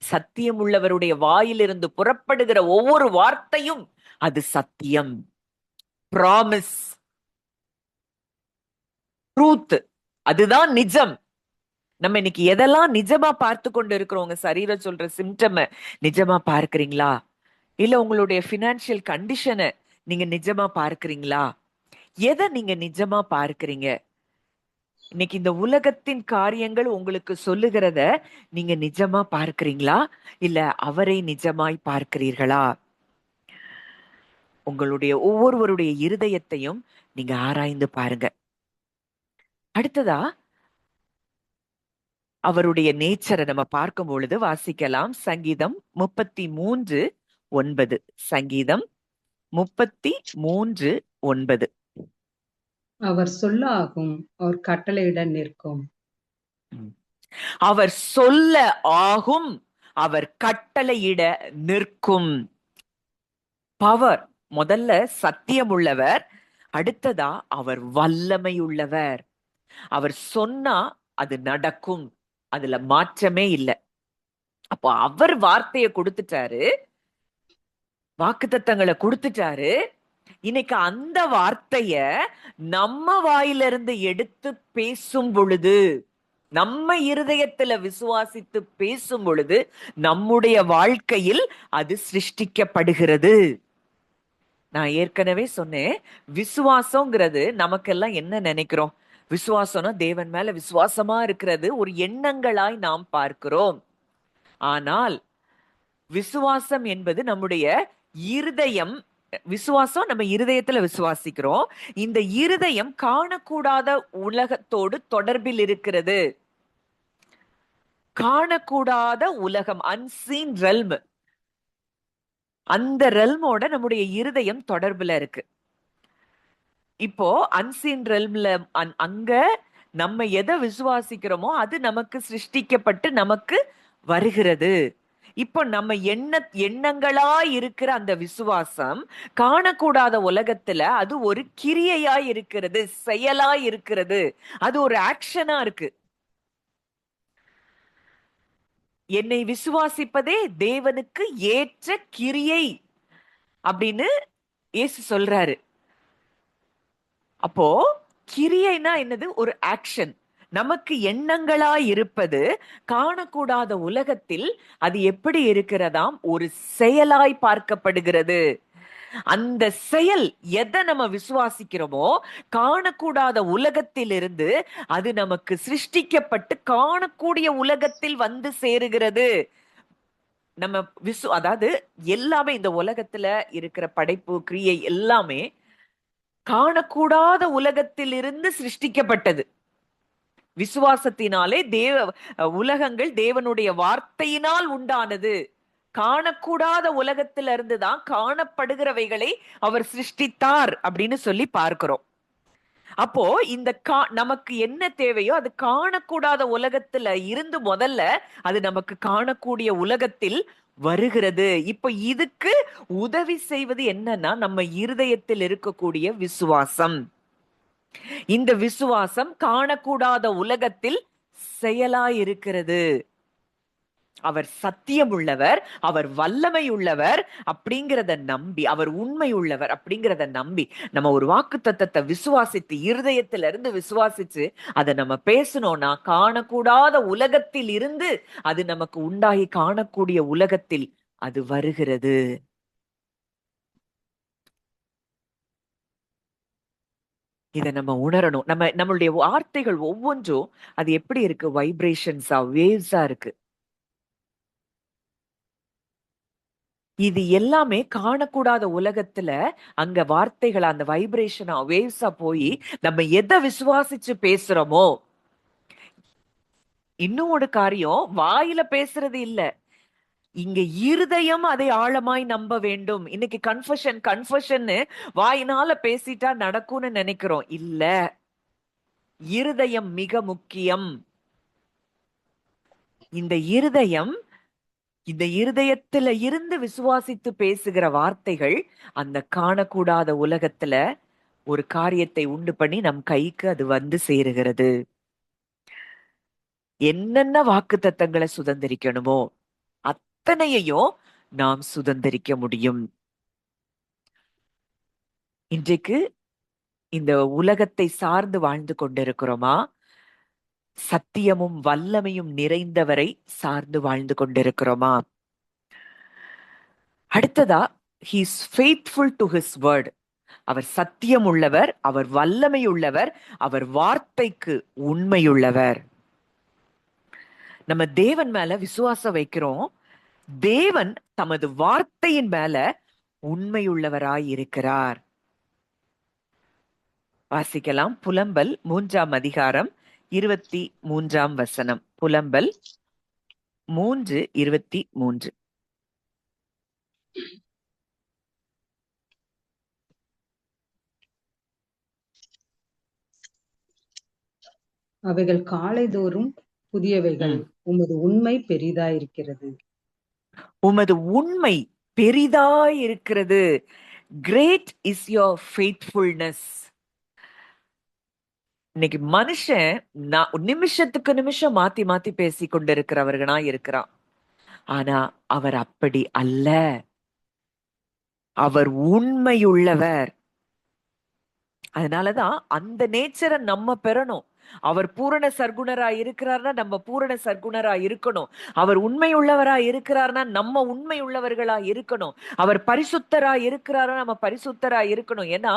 சத்தியம் உள்ளவருடைய வாயிலிருந்து புறப்படுகிற ஒவ்வொரு வார்த்தையும் அது சத்தியம், ப்ராமிஸ், ட்ரூத். அதுதான் நிஜம். நம்ம இன்னைக்கு எதெல்லாம் நிஜமா பார்த்து கொண்டு இருக்கிறோம்? உங்க சரீரம் சொல்ற சிம்டம் நிஜமா பார்க்கிறீங்களா? இல்ல உங்களுடைய பினான்சியல் கண்டிஷனை நீங்க நிஜமா பார்க்கிறீங்களா? எதை நீங்க நிஜமா பார்க்கிறீங்க? இன்னைக்கு இந்த உலகத்தின் காரியங்கள் உங்களுக்கு சொல்லுகிறத நீங்க நிஜமா பார்க்கிறீங்களா? இல்ல அவரை நிஜமாய் பார்க்கிறீர்களா? உங்களுடைய ஒவ்வொருவருடைய இருதயத்தையும் நீங்க ஆராய்ந்து பாருங்க. அடுத்ததா அவருடைய நேச்சரை நம்ம பார்க்கும் பொழுது வாசிக்கலாம். சங்கீதம் 33:9. சங்கீதம் 33:9. அவர் சொல்ல ஆகும், அவர் கட்டளையிட நிற்கும். அவர் சொல்ல ஆகும், அவர் கட்டளையிட நிற்கும். பவர். முதல்ல சத்தியம் உள்ளவர், அடுத்ததா அவர் வல்லமை உள்ளவர். அவர் சொன்னா அது நடக்கும், அதுல மாற்றமே இல்லை. அப்போ அவர் வார்த்தையை கொடுத்துட்டாரு, வாக்குத்தத்தங்களை கொடுத்துட்டாரு. இன்னைக்கு அந்த வார்த்தைய நம்ம வாயிலிருந்து எடுத்து பேசும் பொழுது, நம்ம இருதயத்துல விசுவாசித்து பேசும் பொழுது, நம்முடைய வாழ்க்கையில் அது சிருஷ்டிக்கப்படுகிறது. நான் ஏற்கனவே சொன்னேன், விசுவாசங்கிறது நமக்கெல்லாம் என்ன நினைக்கிறோம்? விசுவாசம்னா தேவன் மேல விசுவாசமா இருக்கிறது ஒரு எண்ணங்களாய் நாம் பார்க்கிறோம். ஆனால் விசுவாசம் என்பது நம்முடைய இருதயம். விசுவாசம் நம்ம இருதயத்துல விசுவாசிக்கிறோம். இந்த இருதயம் காணக்கூடாத உலகத்தோடு தொடர்பில் இருக்கிறது. காணக்கூடாத உலகம், அன்சீன் ரெல்ம், அந்த ரெல்மோட நம்முடைய இருதயம் தொடர்புல இருக்கு. இப்போ அன்சீன் ரெல்ம்ல அங்க நம்ம எதை விசுவாசிக்கிறோமோ அது நமக்கு சிருஷ்டிக்கப்பட்டு நமக்கு வருகிறது. இப்போ நம்ம எண்ணங்களா இருக்கிற அந்த விசுவாசம் காணக்கூடாத உலகத்துல அது ஒரு கிரியையா இருக்கிறது, செயலா இருக்கிறது, அது ஒரு ஆக்ஷனா இருக்கு. என்னை விசுவாசிப்பதே தேவனுக்கு ஏற்ற கிரியை அப்படின்னு இயேசு சொல்றாரு. அப்போ கிரியைனா என்னது? ஒரு ஆக்ஷன். நமக்கு எண்ணங்களா இருப்பது காணக்கூடாத உலகத்தில் அது எப்படி இருக்கிறதாம்? ஒரு செயலாய் பார்க்கப்படுகிறது. அந்த செயல் எதை நம்ம விசுவாசிக்கிறோமோ, காணக்கூடாத உலகத்திலிருந்து அது நமக்கு சிருஷ்டிக்கப்பட்டு காணக்கூடிய உலகத்தில் வந்து சேருகிறது. நம்ம அதாவது எல்லாமே இந்த உலகத்துல இருக்கிற படைப்பு கிரியை எல்லாமே காணக்கூடாத உலகத்தில் இருந்து சிருஷ்டிக்கப்பட்டது. விசுவாசத்தினாலே உலகங்கள் தேவனுடைய வார்த்தையினால் உண்டானது. காணக்கூடாத உலகத்தில இருந்துதான் காணப்படுகிறவைகளை அவர் சிருஷ்டித்தார் அப்படின்னு சொல்லி பார்க்கிறோம். அப்போ இந்த நமக்கு என்ன தேவையோ அது காணக்கூடாத உலகத்துல இருந்து முதல்ல அது நமக்கு காணக்கூடிய உலகத்தில் வருகிறது. இப்ப இதுக்கு உதவி செய்வது என்னன்னா நம்ம இருதயத்தில் இருக்கக்கூடிய விசுவாசம். இந்த விசுவாசம் காணக்கூடாத உலகத்தில் செயலாயிருக்கிறது. அவர் சத்தியம் உள்ளவர், அவர் வல்லமை உள்ளவர் அப்படிங்கிறத நம்பி, அவர் உண்மை உள்ளவர் அப்படிங்கிறத நம்பி நம்ம ஒரு வாக்கு தத்தத்தை விசுவாசித்து இருதயத்தில இருந்து விசுவாசிச்சு அதை நம்ம பேசணும்னா காணக்கூடாத உலகத்தில் இருந்து அது நமக்கு உண்டாகி காணக்கூடிய உலகத்தில் அது வருகிறது. இதை நம்ம உணரணும். நம்மளுடைய வார்த்தைகள் ஒவ்வொன்றும் அது எப்படி இருக்கு? வைப்ரேஷன்ஸா, வேவ்ஸா இருக்கு. இது எல்லாமே காணக்கூடாத உலகத்துல அங்க வார்த்தைகள் அந்த வைப்ரேஷனா வேவ்ஸா போய் நம்ம எதை விசுவாசிச்சு பேசுறோமோ. இன்னும் ஒரு காரியம், வாயில பேசுறது இல்ல, இங்க இருதயம் அதை ஆழமாய் நம்ப வேண்டும். இன்னைக்கு கன்ஃபஷன் கன்ஃபஷன் வாயினால பேசிட்டா நடக்கும்னு நினைக்கிறோம். இல்ல, இருதயம் மிக முக்கியம். இந்த இருதயம், இந்த இருதயத்துல இருந்து விசுவாசித்து பேசுகிற வார்த்தைகள் அந்த காணக்கூடாத உலகத்துல ஒரு காரியத்தை உண்டு பண்ணி நம் கைக்கு அது வந்து சேருகிறது. என்னென்ன வாக்கு தத்தங்களை சுதந்திரிக்கணுமோ அத்தனையையும் நாம் சுதந்திரிக்க முடியும். இன்றைக்கு இந்த உலகத்தை சார்ந்து வாழ்ந்து கொண்டிருக்கிறோமா? சத்தியமும் வல்லமையும் நிறைந்தவரை சார்ந்து வாழ்ந்து கொண்டிருக்கிறோமா? அடுத்ததா, he is faithful to his word. அவர் சத்தியம் உள்ளவர், அவர் வல்லமை உள்ளவர், அவர் வார்த்தைக்கு உண்மையுள்ளவர். நம்ம தேவன் மேல விசுவாசம் வைக்கிறோம். தேவன் தமது வார்த்தையின் மேல உண்மையுள்ளவராய் இருக்கிறார். வாசிக்கலாம். புலம்பல் 3ஆம் அதிகாரம் 23ஆம் வசனம். புலம்பல் 3:23. அவைகள் காலைதோறும் புதியவைகள், உமது உண்மை பெரிதாயிருக்கிறது. உமது உண்மை பெரிதாயிருக்கிறது. Great is your faithfulness. இன்னைக்கு மனுஷன் நிமிஷத்துக்கு நிமிஷம் மாத்தி மாத்தி பேசி கொண்டிருக்கிறவர்களா இருக்கிறான். ஆனா அவர் அப்படி அல்ல. அவர் உண்மையுள்ளவர். அதனாலதான் அந்த நேச்சரை நம்ம பெறணும். அவர் பூரண சர்க்குணரா இருக்கிறார்னா நம்ம பூரண சர்க்குணரா இருக்கணும். அவர் உண்மை உள்ளவரா இருக்கிறார்னா நம்ம உண்மை உள்ளவர்களா இருக்கணும். அவர் பரிசுத்தரா இருக்கிறாரா நம்ம பரிசுத்தரா இருக்கணும். ஏன்னா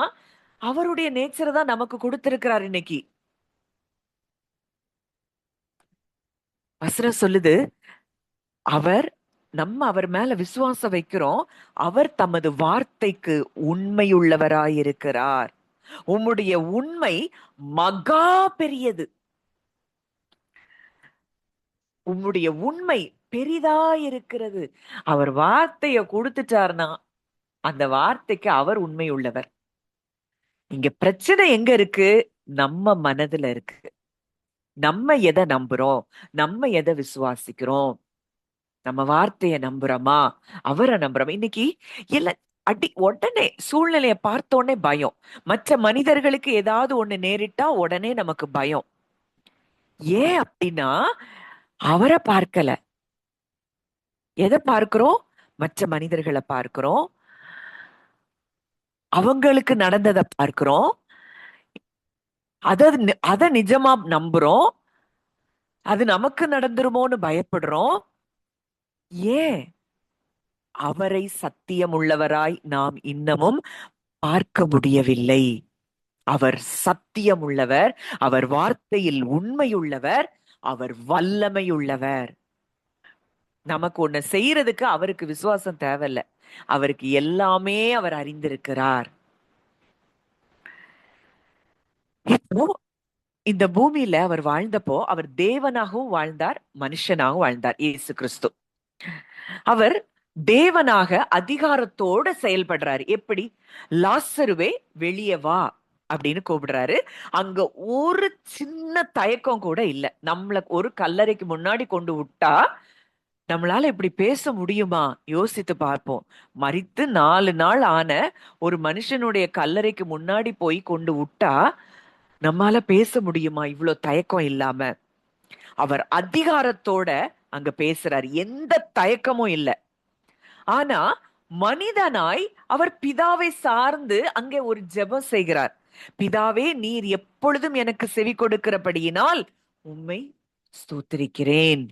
அவருடைய நேச்சரை தான் நமக்கு கொடுத்திருக்கிறார். இன்னைக்கு வசனம் சொல்லுது, அவர் மேல விசுவாசம் வைக்கிறோம். அவர் தமது வார்த்தைக்கு உண்மையுள்ளவராயிருக்கிறார். உம்முடைய உண்மை மகா பெரியது. உம்முடைய உண்மை பெரிதாயிருக்கிறது. அவர் வார்த்தைய கொடுத்துட்டார்னா அந்த வார்த்தைக்கு அவர் உண்மை உள்ளவர். இங்க பிரச்சனை எங்க இருக்கு? நம்ம மனதுல இருக்கு. நம்ம எதை நம்புறோம்? நம்ம எதை விசுவாசிக்கிறோம்? நம்ம வார்த்தைய நம்புறோமா? அவரை நம்புறோமா? இன்னைக்கு இல்ல உடனே சூழ்நிலைய பார்த்த உடனே பயம். மற்ற மனிதர்களுக்கு ஏதாவது ஒண்ணு நேரிட்டா உடனே நமக்கு பயம். ஏன் அப்படின்னா அவரை பார்க்கல. எதை பார்க்கிறோம்? மற்ற மனிதர்களை பார்க்கிறோம், அவங்களுக்கு நடந்ததை பார்க்கிறோம். அத நிஜமா நம்புறோம். அது நமக்கு நடந்துருமோன்னு பயப்படுறோம். ஏன்? அவரை சத்தியம் உள்ளவராய் நாம் இன்னமும் பார்க்க முடியவில்லை. அவர் சத்தியம் உள்ளவர், அவர் வார்த்தையில் உண்மையுள்ளவர், அவர் வல்லமையுள்ளவர். நமக்கு ஒண்ணு செய்யறதுக்கு அவருக்கு விசுவாசம் தேவையில்ல. அவருக்கு எல்லாமே அவர் அறிந்திருக்கிறார். இப்போ இந்த பூமியில அவர் வாழ்ந்தப்போ அவர் தேவனாகவும் வாழ்ந்தார், மனுஷனாகவும் வாழ்ந்தார். இயேசு கிறிஸ்து அவர் தேவனாக அதிகாரத்தோட செயல்படுறாரு. எப்படி? லாசருவே வெளியே வா அப்படின்னு கூப்பிடுறாரு. அங்க ஒரு சின்ன தயக்கம் கூட இல்ல. நம்மள ஒரு கல்லறைக்கு முன்னாடி கொண்டு விட்டா நம்மளால இப்படி பேச முடியுமா? யோசித்து பார்ப்போம். மரித்து 4 நாள் ஆன ஒரு மனுஷனுடைய கல்லறைக்கு முன்னாடி போய் கொண்டு விட்டா நம்மால பேச முடியுமா இவ்ளோ தயக்கம் இல்லாம? அவர் அதிகாரத்தோட அங்க பேசுறாரு. எந்த தயக்கமும் இல்ல. ஆனா மனிதனாய் அவர் பிதாவை சார்ந்து அங்கே ஒரு ஜெபம் செய்கிறார். பிதாவே, நீர் எப்பொழுதும் எனக்கு செவி கொடுக்கிறபடியினால் உம்மை ஸ்தோத்திரிக்கிறேன்.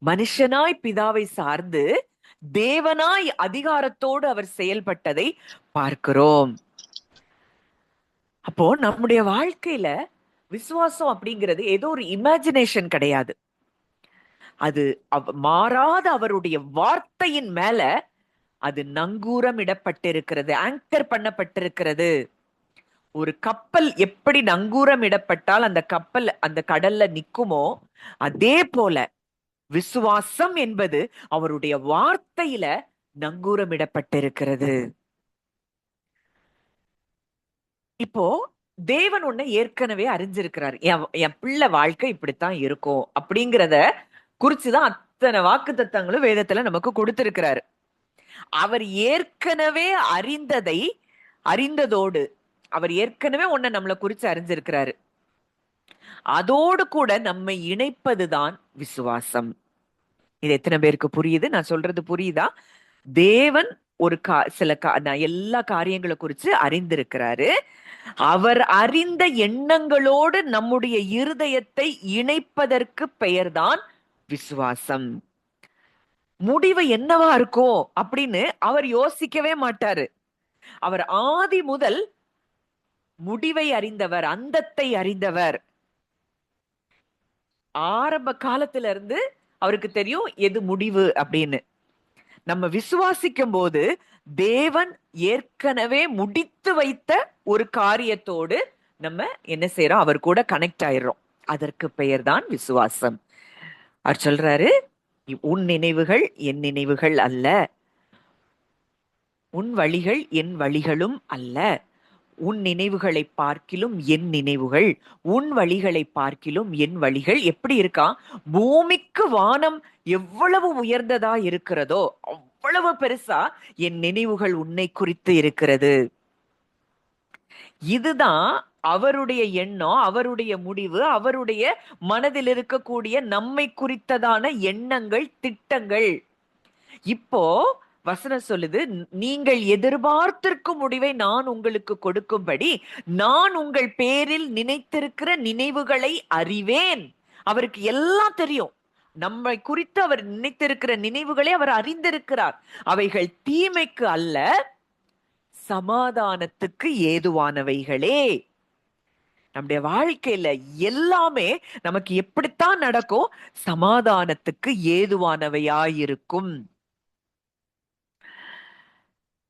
மனுஷனாய் பிதாவை சார்ந்து தேவனாய் அதிகாரத்தோடு அவர் செயல்பட்டதை பார்க்கிறோம். அப்போ நம்முடைய வாழ்க்கையில விசுவாசம் அப்படிங்கிறது ஏதோ ஒரு இமேஜினேஷன் கிடையாது. அது மாறாத அவருடைய வார்த்தையின் மேல அது நங்கூரம் இடப்பட்டிருக்கிறது, ஆங்கர் பண்ணப்பட்டிருக்கிறது. ஒரு கப்பல் எப்படி நங்கூரம் இடப்பட்டால் அந்த கப்பல் அந்த கடல்ல நிக்குமோ, அதே போல விசுவாசம் என்பது அவருடைய வார்த்தையில நங்கூரமிடப்பட்டிருக்கிறது. இப்போ தேவன் ஒண்ணு ஏற்கனவே அறிஞ்சிருக்கிறார். என் பிள்ளை வாழ்க்கை இப்படித்தான் இருக்கும் அப்படிங்கிறத குறிச்சுதான் அத்தனை வாக்குத்தத்தங்களும் வேதத்துல நமக்கு கொடுத்திருக்கிறாரு. அவர் ஏற்கனவே அறிந்ததோடு அவர் ஏற்கனவே ஒன்ன நம்மளை குறிச்சு அறிஞ்சிருக்கிறாரு. அதோடு கூட நம்மை இணைப்பதுதான் விசுவாசம். இது எத்தனை பேருக்கு புரியுது? நான் சொல்றது புரியுதா? தேவன் ஒரு எல்லா காரியங்களை குறிச்சு அறிந்திருக்கிறாரு. அவர் அறிந்த எண்ணங்களோடு நம்முடைய இருதயத்தை இணைப்பதற்கு பெயர்தான் விசுவாசம். முடிவு என்னவா இருக்கும் அப்படின்னு அவர் யோசிக்கவே மாட்டாரு. அவர் ஆதி முதல் முடிவை அறிந்தவர், அந்தத்தை அறிந்தவர். ஆரம்ப காலத்துல இருந்து அவருக்கு தெரியும் எது முடிவு அப்படின்னு. நம்ம விசுவாசிக்கும் போது தேவன் ஏற்கனவே முடித்து வைத்த ஒரு காரியத்தோடு நம்ம என்ன செய்யறோம்? அவர் கூட கனெக்ட் ஆயிடுறோம். அதற்கு பெயர் தான் விசுவாசம். அவர் சொல்றாரு, உன் நினைவுகள் என் நினைவுகள் அல்ல, உன் வழிகள் என் வழிகளும் அல்ல, உன் நினைவுகளை பார்க்கிலும் என் நினைவுகள், உன் வழிகளை பார்க்கிலும் என் வழிகள். எப்படி இருக்கா? பூமிக்கு வானம் எவ்வளவு உயர்ந்ததா இருக்கிறதோ அவ்வளவு பெருசா என் நினைவுகள் உன்னை குறித்து இருக்கிறது. இதுதான் அவருடைய எண்ணம், அவருடைய முடிவு, அவருடைய மனதில் இருக்கக்கூடிய நம்மை குறித்ததான எண்ணங்கள், திட்டங்கள். இப்போ வசனம் சொல்லுது, நீங்கள் எதிர்பார்த்திருக்கும் முடிவை நான் உங்களுக்கு கொடுக்கும்படி நான் உங்கள் பேரில் நினைத்திருக்கிற நினைவுகளை அறிவேன். அவருக்கு எல்லாம் தெரியும். நம்மை குறித்து அவர் நினைத்திருக்கிற நினைவுகளை அவர் அறிந்திருக்கிறார். அவைகள் தீமைக்கு அல்ல, சமாதானத்துக்கு ஏதுவானவைகளே. நம்முடைய வாழ்க்கையில எல்லாமே நமக்கு எப்படித்தான் நடக்கும்? சமாதானத்துக்கு ஏதுவானவையாயிருக்கும்.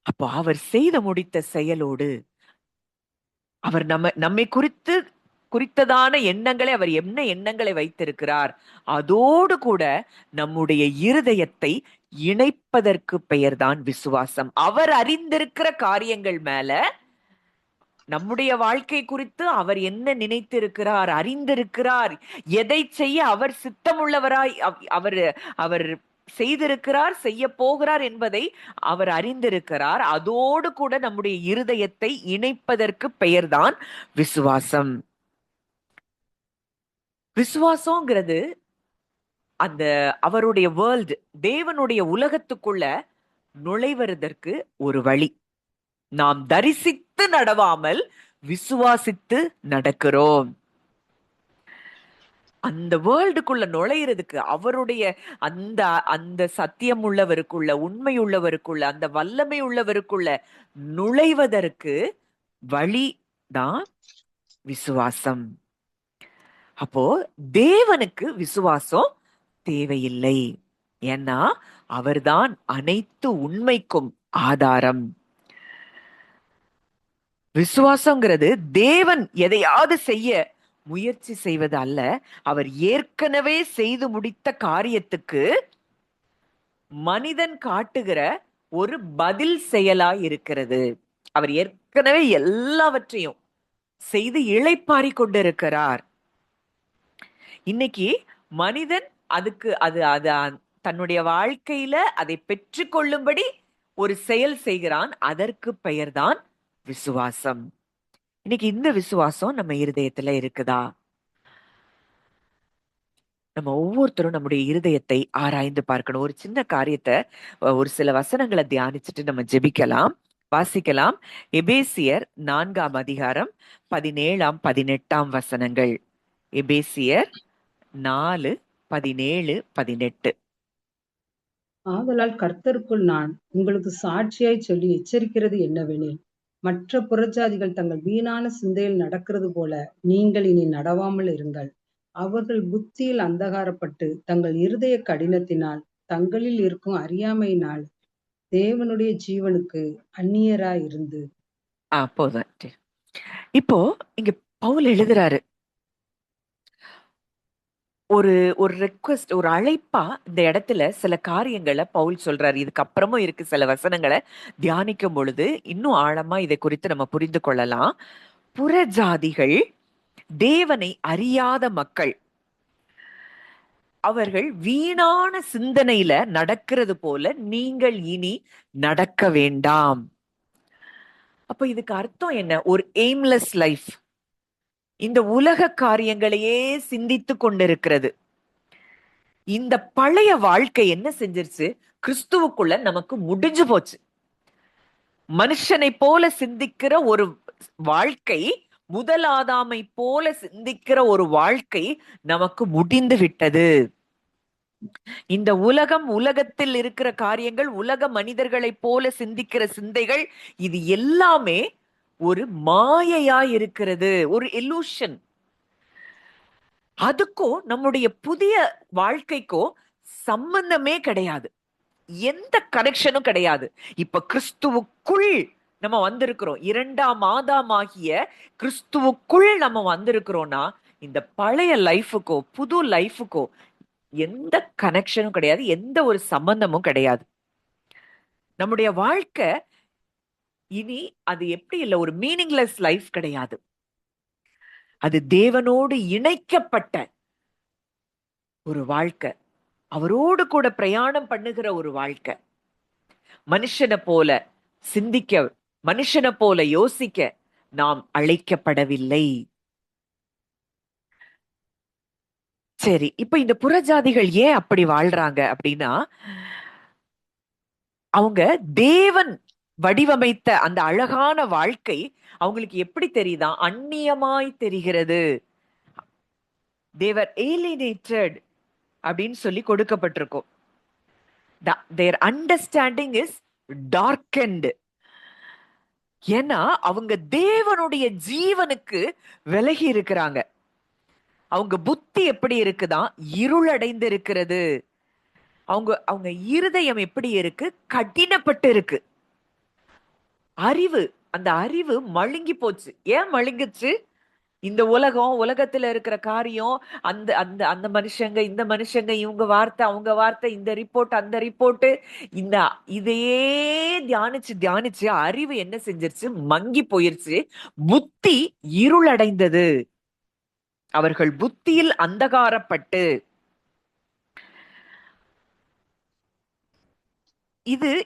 அப்போ அவர் செய்த முடித்த செயலோடு அவர் நம்மை குறித்ததான எண்ணங்களை, அவர் என்ன எண்ணங்களை வைத்திருக்கிறார், அதோடு கூட நம்முடைய இருதயத்தை இணைப்பதற்கு பெயர்தான் விசுவாசம். அவர் அறிந்திருக்கிற காரியங்கள் மேல நம்முடைய வாழ்க்கை குறித்து அவர் என்ன நினைத்திருக்கிறார், அறிந்திருக்கிறார், எதை செய்ய அவர் சித்தமுள்ளவராய் அவர் அவர் செய்திருக்கிறார், செய்ய போகிறார் என்பதை அவர் அறிந்திருக்கிறார். அதோடு கூட நம்முடைய இருதயத்தை இணைப்பதற்கு பெயர்தான் விசுவாசம். விசுவாசங்கிறது அந்த அவருடைய வேர்ல்டு, தேவனுடைய உலகத்துக்குள்ள நுழைவதற்கு ஒரு வழி. நாம் தரிசித்து நடவாமல் விசுவாசித்து நடக்கிறோம். அந்த வேர்ல்டுக்குள்ள நுழையிறதுக்கு அவருடைய அந்த அந்த சத்தியம் உள்ளவருக்குள்ள, உண்மை உள்ளவருக்குள்ள, அந்த வல்லமை உள்ளவருக்குள்ள நுழைவதற்கு வழிதான் விசுவாசம். அப்போ தேவனுக்கு விசுவாசம் தேவையில்லை. ஏன்னா அவர்தான் அனைத்து உண்மைக்கும் ஆதாரம். விசுவாசங்கிறது தேவன் எதையாவது செய்ய முயற்சி செய்வது அல்ல, அவர் ஏற்கனவே செய்து முடித்த காரியத்துக்கு மனிதன் காட்டுகிற ஒரு பதில் செயலாய் இருக்கிறது. அவர் ஏற்கனவே எல்லாவற்றையும் செய்து இளைப்பாரி கொண்டிருக்கிறார். இன்னைக்கு மனிதன் அதுக்கு அது அது தன்னுடைய வாழ்க்கையில அதை பெற்றுக்கொள்ளும்படி ஒரு செயல் செய்கிறான். அதற்கு பெயர்தான் விசுவாசம். இன்னைக்கு இந்த விசுவாசம் நம்ம இருதயத்துல இருக்குதா? நம்ம ஒவ்வொருத்தரும் நம்முடைய இருதயத்தை ஆராய்ந்து பார்க்கணும். ஒரு சின்ன காரியத்தை, ஒரு சில வசனங்களை தியானிச்சுட்டு நம்ம ஜெபிக்கலாம், வாசிக்கலாம். எபேசியர் 4ஆம் அதிகாரம் 17ஆம் 18ஆம் வசனங்கள். எபேசியர் 4, 17, 18. ஆதலால் கர்த்தருக்குள் நான் உங்களுக்கு சாட்சியாய் சொல்லி எச்சரிக்கிறது என்னவெனில், மற்ற புறஜாதிகள் தங்கள் வீணான சிந்தையில் நடக்கிறது போல நீங்கள் இனி நடவாமல் இருங்கள். அவர்கள் புத்தியில் அந்தகாரப்பட்டு தங்கள் இருதய கடினத்தினால் தங்களில் இருக்கும் அறியாமையினால் தேவனுடைய ஜீவனுக்கு அந்நியராய் இருந்து. போதும். இப்போ இங்க பவுல் எழுதுறாரு, ஒரு ஒரு ரெக்வெஸ்ட், ஒரு அழைப்பா இந்த இடத்துல சில காரியங்களை பவுல் சொல்றாரு. இதுக்கப்புறமும் இருக்கு சில வசனங்களை தியானிக்கும் பொழுது இன்னும் ஆழமா இதை குறித்து நம்ம புரிந்து கொள்ளலாம். புறஜாதிகள் தேவனை அறியாத மக்கள். அவர்கள் வீணான சிந்தனையில நடக்கிறது போல நீங்கள் இனி நடக்க வேண்டாம். அப்ப இதுக்கு அர்த்தம் என்ன? ஒரு எய்ம்லெஸ் லைஃப், இந்த உலக காரியங்களையே சிந்தித்து கொண்டிருக்கிறது. இந்த பழைய வாழ்க்கை என்ன செஞ்சிருச்சு? கிறிஸ்துவுக்குள்ள நமக்கு முடிஞ்சு போச்சு. மனுஷனை போல சிந்திக்கிற ஒரு வாழ்க்கை, முதல் ஆதாமை போல சிந்திக்கிற ஒரு வாழ்க்கை நமக்கு முடிந்து விட்டது. இந்த உலகம், உலகத்தில் இருக்கிற காரியங்கள், உலக மனிதர்களைப் போல சிந்திக்கிற சிந்தைகள், இது எல்லாமே ஒரு மாயையா இருக்கிறது, ஒரு illusion. அதுக்கும் நம்முடைய புதிய வாழ்க்கைக்கும் சம்பந்தமே கிடையாது, எந்த கனெக்ஷனும் கிடையாது. இப்ப கிறிஸ்துவுக்குள் நம்ம வந்திருக்கிறோம், 2ஆம் ஆதாமாகிய கிறிஸ்துவுக்குள் நம்ம வந்திருக்கிறோம்னா இந்த பழைய லைஃபுக்கோ புது லைஃபுக்கோ எந்த கனெக்ஷனும் கிடையாது, எந்த ஒரு சம்பந்தமும் கிடையாது. நம்முடைய வாழ்க்கை இனி அது எப்படி இல்லை, ஒரு மீனிங்லெஸ் லைஃப் கிடையாது. அது தேவனோடு இணைக்கப்பட்ட ஒரு வாழ்க்கை, அவரோடு கூட பிரயாணம் பண்ணுகிற ஒரு வாழ்க்கை. மனுஷனை போல சிந்திக்க, மனுஷனை போல யோசிக்க நாம் அழைக்கப்படவில்லை. சரி, இப்ப இந்த புறஜாதிகள் ஏன் அப்படி வாழ்றாங்க அப்படின்னா, அவங்க தேவன் வடிவமைத்த அந்த அழகான வாழ்க்கை அவங்களுக்கு எப்படி தெரியுதா? அந்நியமாய் தெரிகிறது. தேவர் ஏலினேட்டட் அப்படின்னு சொல்லி கொடுக்கப்பட்டிருக்கும். தேர் அண்டர்ஸ்டாண்டிங் இஸ் டார்க்கெண்ட். ஏன்னா அவங்க தேவனுடைய ஜீவனுக்கு விலகி இருக்கிறாங்க. அவங்க புத்தி எப்படி இருக்குதான்? இருளடைந்து இருக்கிறது. அவங்க அவங்க இருதயம் எப்படி இருக்கு? கடினப்பட்டு இருக்கு. அறிவு, அந்த அறிவு மழுங்கி போச்சு. ஏன் மழுங்குச்சு? இந்த உலகம், உலகத்துல இருக்கிற காரியம், அந்த அந்த அந்த மனுஷங்க, இந்த மனுஷங்க, இவங்க வார்த்தை, அவங்க வார்த்தை, இந்த ரிப்போர்ட், அந்த ரிப்போர்ட், இந்த இதையே தியானிச்சு தியானிச்சு அறிவு என்ன செஞ்சிருச்சு? மங்கி போயிருச்சு. புத்தி இருளடைந்தது. அவர்கள் புத்தியில் அந்தகாரப்பட்டு.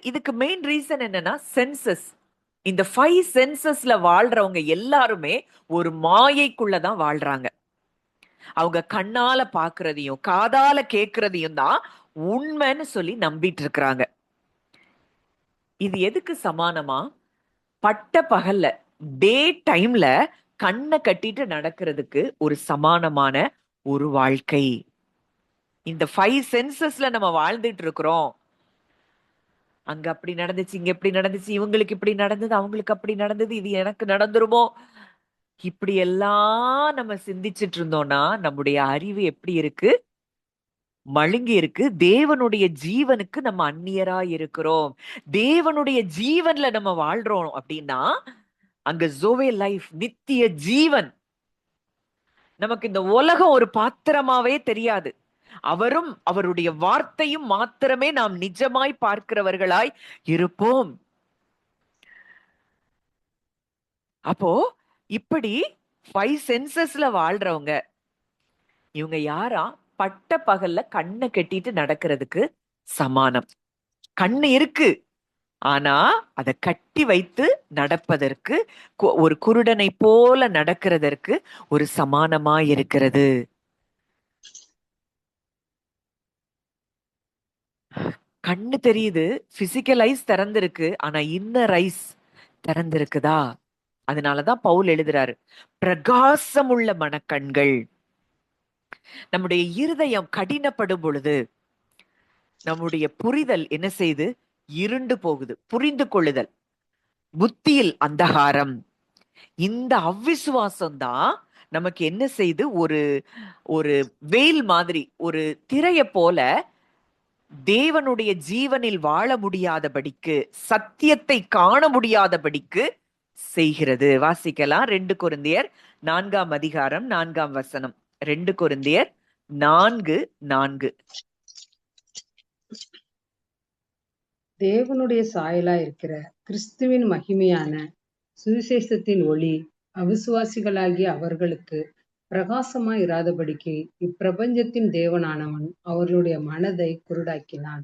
இதுக்கு மெயின் ரீசன் என்னன்னா சென்சஸ். இந்த 5 சென்சஸ்ல வாழ்றவங்க எல்லாருமே ஒரு மாயைக்குள்ளதான் வாழ்றாங்க. அவங்க கண்ணால பாக்குறதையும் காதால கேக்குறதையும் தான் உண்மைன்னு சொல்லி நம்பிட்டு இருக்கிறாங்க. இது எதுக்கு சமானமா? பட்ட பகல்ல டே டைம்ல கண்ணை கட்டிட்டு நடக்கிறதுக்கு ஒரு சமானமான ஒரு வாழ்க்கை. இந்த 5 சென்சஸ்ல நம்ம வாழ்ந்துட்டு இருக்கிறோம். அங்க அப்படி நடந்துச்சு, இங்க இப்படி நடந்துச்சு, இவங்களுக்கு இப்படி நடந்தது, அவங்களுக்கு அப்படி நடந்தது, இது எனக்கு நடந்துருமோ, இப்படி எல்லாம் நம்ம சிந்திச்சிட்டு இருந்தோம்னா நம்முடைய அறிவு எப்படி இருக்கு? மழுங்கி இருக்கு. தேவனுடைய ஜீவனுக்கு நம்ம அந்நியரா இருக்கிறோம். தேவனுடைய ஜீவன்ல நம்ம வாழ்றோம் அப்படின்னா அங்க ஜோவே லைஃப், நித்திய ஜீவன். நமக்கு இந்த உலகம் ஒரு பாத்திரமாவே தெரியாது. அவரும் அவருடைய வார்த்தையும் மாத்திரமே நாம் நிஜமாய் பார்க்கிறவர்களாய் இருப்போம். அப்போ இப்படி 5 சென்சஸ்ல வாழ்றவங்க இவங்க யாரா? பட்ட பகல்ல கண்ணை கட்டிட்டு நடக்கிறதுக்கு சமானம். கண்ணு இருக்கு, ஆனா அதை கட்டி வைத்து நடப்பதற்கு, ஒரு குருடனை போல நடக்கிறதற்கு ஒரு சமானமா இருக்கிறது. கண்ணு தெரியுது, பிசிக்கல் ஐஸ் திறந்திருக்கு, ஆனா இன்னர் ஐஸ் திறந்திருக்குதா? அதனாலதான் பவுல் எழுதுறாரு, பிரகாசமுள்ள மனக்கண்கள். நம்முடைய இருதயம் கடினப்படும் பொழுது நம்முடைய புரிதல் என்ன செய்து? இருண்டு போகுது. புரிந்து கொள்ளுதல், புத்தியில் அந்தகாரம். இந்த அவ்விசுவாசம் தான் நமக்கு என்ன செய்து? ஒரு ஒரு வெயில் மாதிரி, ஒரு திரைய போல தேவனுடைய ஜீவனில் வாழ முடியாதபடிக்கு, சத்தியத்தை காண முடியாதபடிக்கு செய்கிறது. வாசிக்கலாம். 2 கொரிந்தியர் 4ஆம் அதிகாரம் 4ஆம் வசனம். 2 கொரிந்தியர் 4:4. தேவனுடைய சாயலாய் இருக்கிற கிறிஸ்துவின் மகிமையான சுவிசேஷத்தின் ஒளி அவிசுவாசிகளாகிய அவர்களுக்கு பிரகாசமாய் இராதபடிக்கு இப்பிரபஞ்சத்தின் தேவனானவன் அவர்களுடைய மனதை குருடாக்கினான்.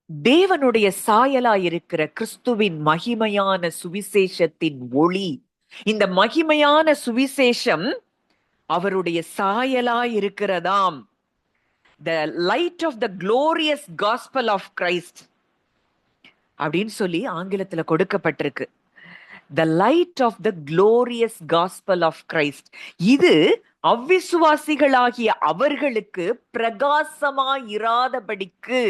தேவனுடைய சாயலாய் இருக்கிற கிறிஸ்துவின் மகிமையான சுவிசேஷத்தின் ஒளி. இந்த மகிமையான சுவிசேஷம் அவருடைய சாயலாய் இருக்கிறதாம். The light of the glorious gospel of Christ அப்படின்னு சொல்லி ஆங்கிலத்துல கொடுக்கப்பட்டிருக்கு. The light of the glorious gospel of Christ. இது அவ்விசுவாசிகளாகிய அவர்களுக்கு பிரகாசமாயிராதபடிக்கு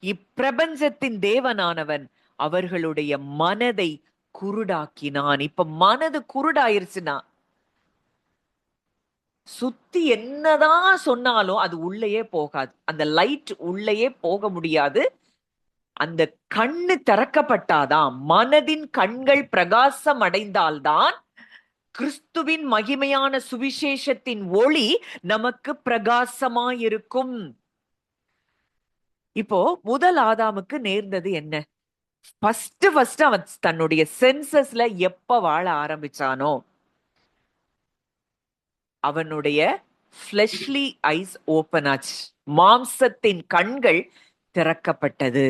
இப்பிரபஞ்சத்தின் தேவனானவன் அவர்களுடைய மனதை குருடாக்கினான். இப்ப மனது குருடாயிருச்சுன்னா சுத்தி என்னதான் சொன்னாலும் அது உள்ளேயே போகாது. அந்த லைட் உள்ளேயே போக முடியாது. அந்த கண்ணு திறக்கப்பட்டாதான், மனதின் கண்கள் பிரகாசம் அடைந்தால்தான் கிறிஸ்துவின் மகிமையான சுவிசேஷத்தின் ஒளி நமக்கு பிரகாசமாயிருக்கும். இப்போ முதல் ஆதாமுக்கு நேர்ந்தது என்ன? ஃபர்ஸ்ட் அவன் தன்னுடைய சென்சஸ்ல எப்ப வாழ ஆரம்பிச்சானோ அவனுடைய ஃபிளெஷ்லி ஐஸ் ஓபன் ஆச்சு. மாம்சத்தின் கண்கள் திறக்கப்பட்டது.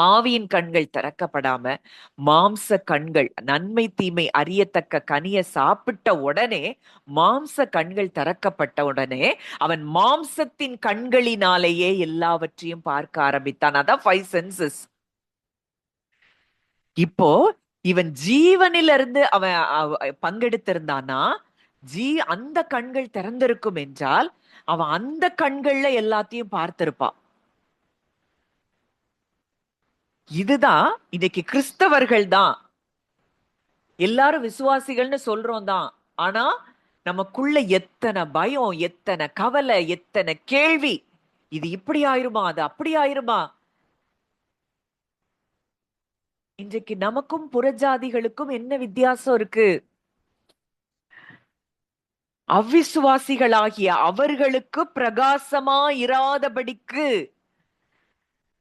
ஆவியின் கண்கள் திறக்கப்படாம மாம்ச கண்கள், நன்மை தீமை அறியத்தக்க கனியை சாப்பிட்ட உடனே மாம்ச கண்கள் திறக்கப்பட்ட உடனே அவன் மாம்சத்தின் கண்களினாலேயே எல்லாவற்றையும் பார்க்க ஆரம்பித்தான். அதான் 5 சென்சஸ். இப்போ இவன் ஜீவனிலிருந்து அவன் பங்கெடுத்திருந்தானா, அந்த கண்கள் திறந்திருக்கும் என்றால் அவன் அந்த கண்கள்ல எல்லாத்தையும் பார்த்திருப்பான். இதுதான் இன்னைக்கு கிறிஸ்தவர்கள் தான். எல்லாரும் விசுவாசிகள்னு சொல்றோம் தான், ஆனா நமக்குள்ள எத்தனை பயம், எத்தனை கவலை, எத்தனை கேள்வி. இது இப்படி ஆயிருமா, அது அப்படி ஆயிருமா? இன்றைக்கு நமக்கும் புறஜாதிகளுக்கும் என்ன வித்தியாசம் இருக்கு? அவ்விசுவாசிகளாகிய அவர்களுக்கு பிரகாசமா இராதபடிக்கு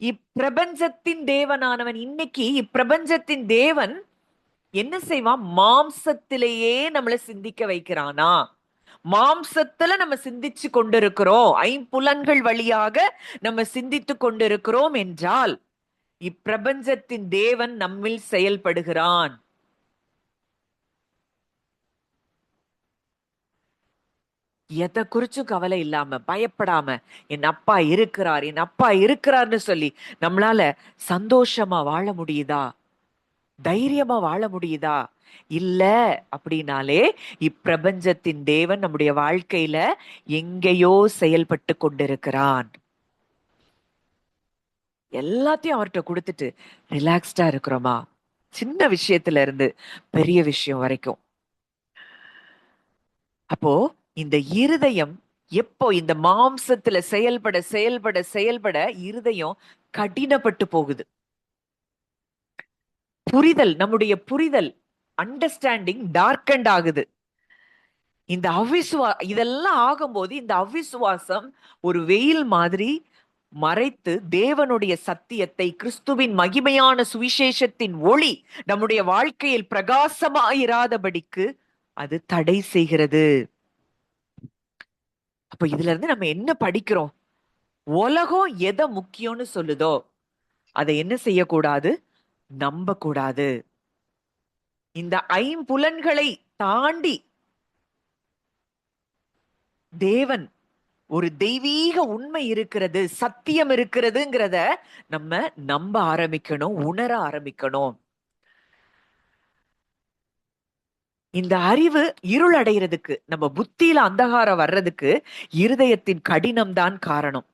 இப்பிரபஞ்சத்தின் தேவனானவன், இன்னைக்கு இப்பிரபஞ்சத்தின் தேவன் என்ன செய்வான்? மாம்சத்திலேயே நம்மளை சிந்திக்க வைக்கிறானா? மாம்சத்துல நம்ம சிந்திச்சு கொண்டிருக்கிறோம், ஐம்புலன்கள் வழியாக நம்ம சிந்தித்து கொண்டிருக்கிறோம் என்றால் இப்பிரபஞ்சத்தின் தேவன் நம்மில் செயல்படுகிறான். எதை குறிச்சும் கவலை இல்லாம, பயப்படாம, என் அப்பா இருக்கிறார், என் அப்பா இருக்கிறார்னு சொல்லி நம்மளால சந்தோஷமா வாழ முடியுதா? தைரியமா வாழ முடியுதா? இல்ல அப்படின்னாலே இப்பிரபஞ்சத்தின் தேவன் நம்முடைய வாழ்க்கையில எங்கேயோ செயல்பட்டு கொண்டிருக்கிறான். எல்லாத்தையும் அவர்கிட்ட கொடுத்துட்டு ரிலாக்ஸ்டா இருக்கிறோமா? சின்ன விஷயத்துல இருந்து பெரிய விஷயம் வரைக்கும். அப்போ இந்த இருதயம் எப்போ இந்த மாம்சத்துல செயல்பட செயல்பட செயல்பட இருதயம் கடினப்பட்டு போகுது. புரிதல், நம்முடைய புரிதல், அண்டர்ஸ்டாண்டிங் டார்க்கண்ட் ஆகுது. இந்த இதெல்லாம் ஆகும்போது இந்த அவிசுவாசம் ஒரு வெயில் மாதிரி மறைத்து தேவனுடைய சத்தியத்தை, கிறிஸ்துவின் மகிமையான சுவிசேஷத்தின் ஒளி நம்முடைய வாழ்க்கையில் பிரகாசமாயிராதபடிக்கு அது தடை செய்கிறது. அப்ப இதுல இருந்து நம்ம என்ன படிக்கிறோம்? உலகம் எதை முக்கியம்னு சொல்லுதோ அதை என்ன செய்யக்கூடாது? நம்ப கூடாது. இந்த ஐம்புலன்களை தாண்டி தேவன் ஒரு தெய்வீக உண்மை இருக்கிறது, சத்தியம் இருக்கிறதுங்கிறத நம்ம நம்ப ஆரம்பிக்கணும், உணர ஆரம்பிக்கணும். இந்த அறிவு இருள் அடைகிறதுக்கு, நம்ம புத்தியில அந்தகாரம் வர்றதுக்கு இருதயத்தின் கடினம் தான் காரணம்.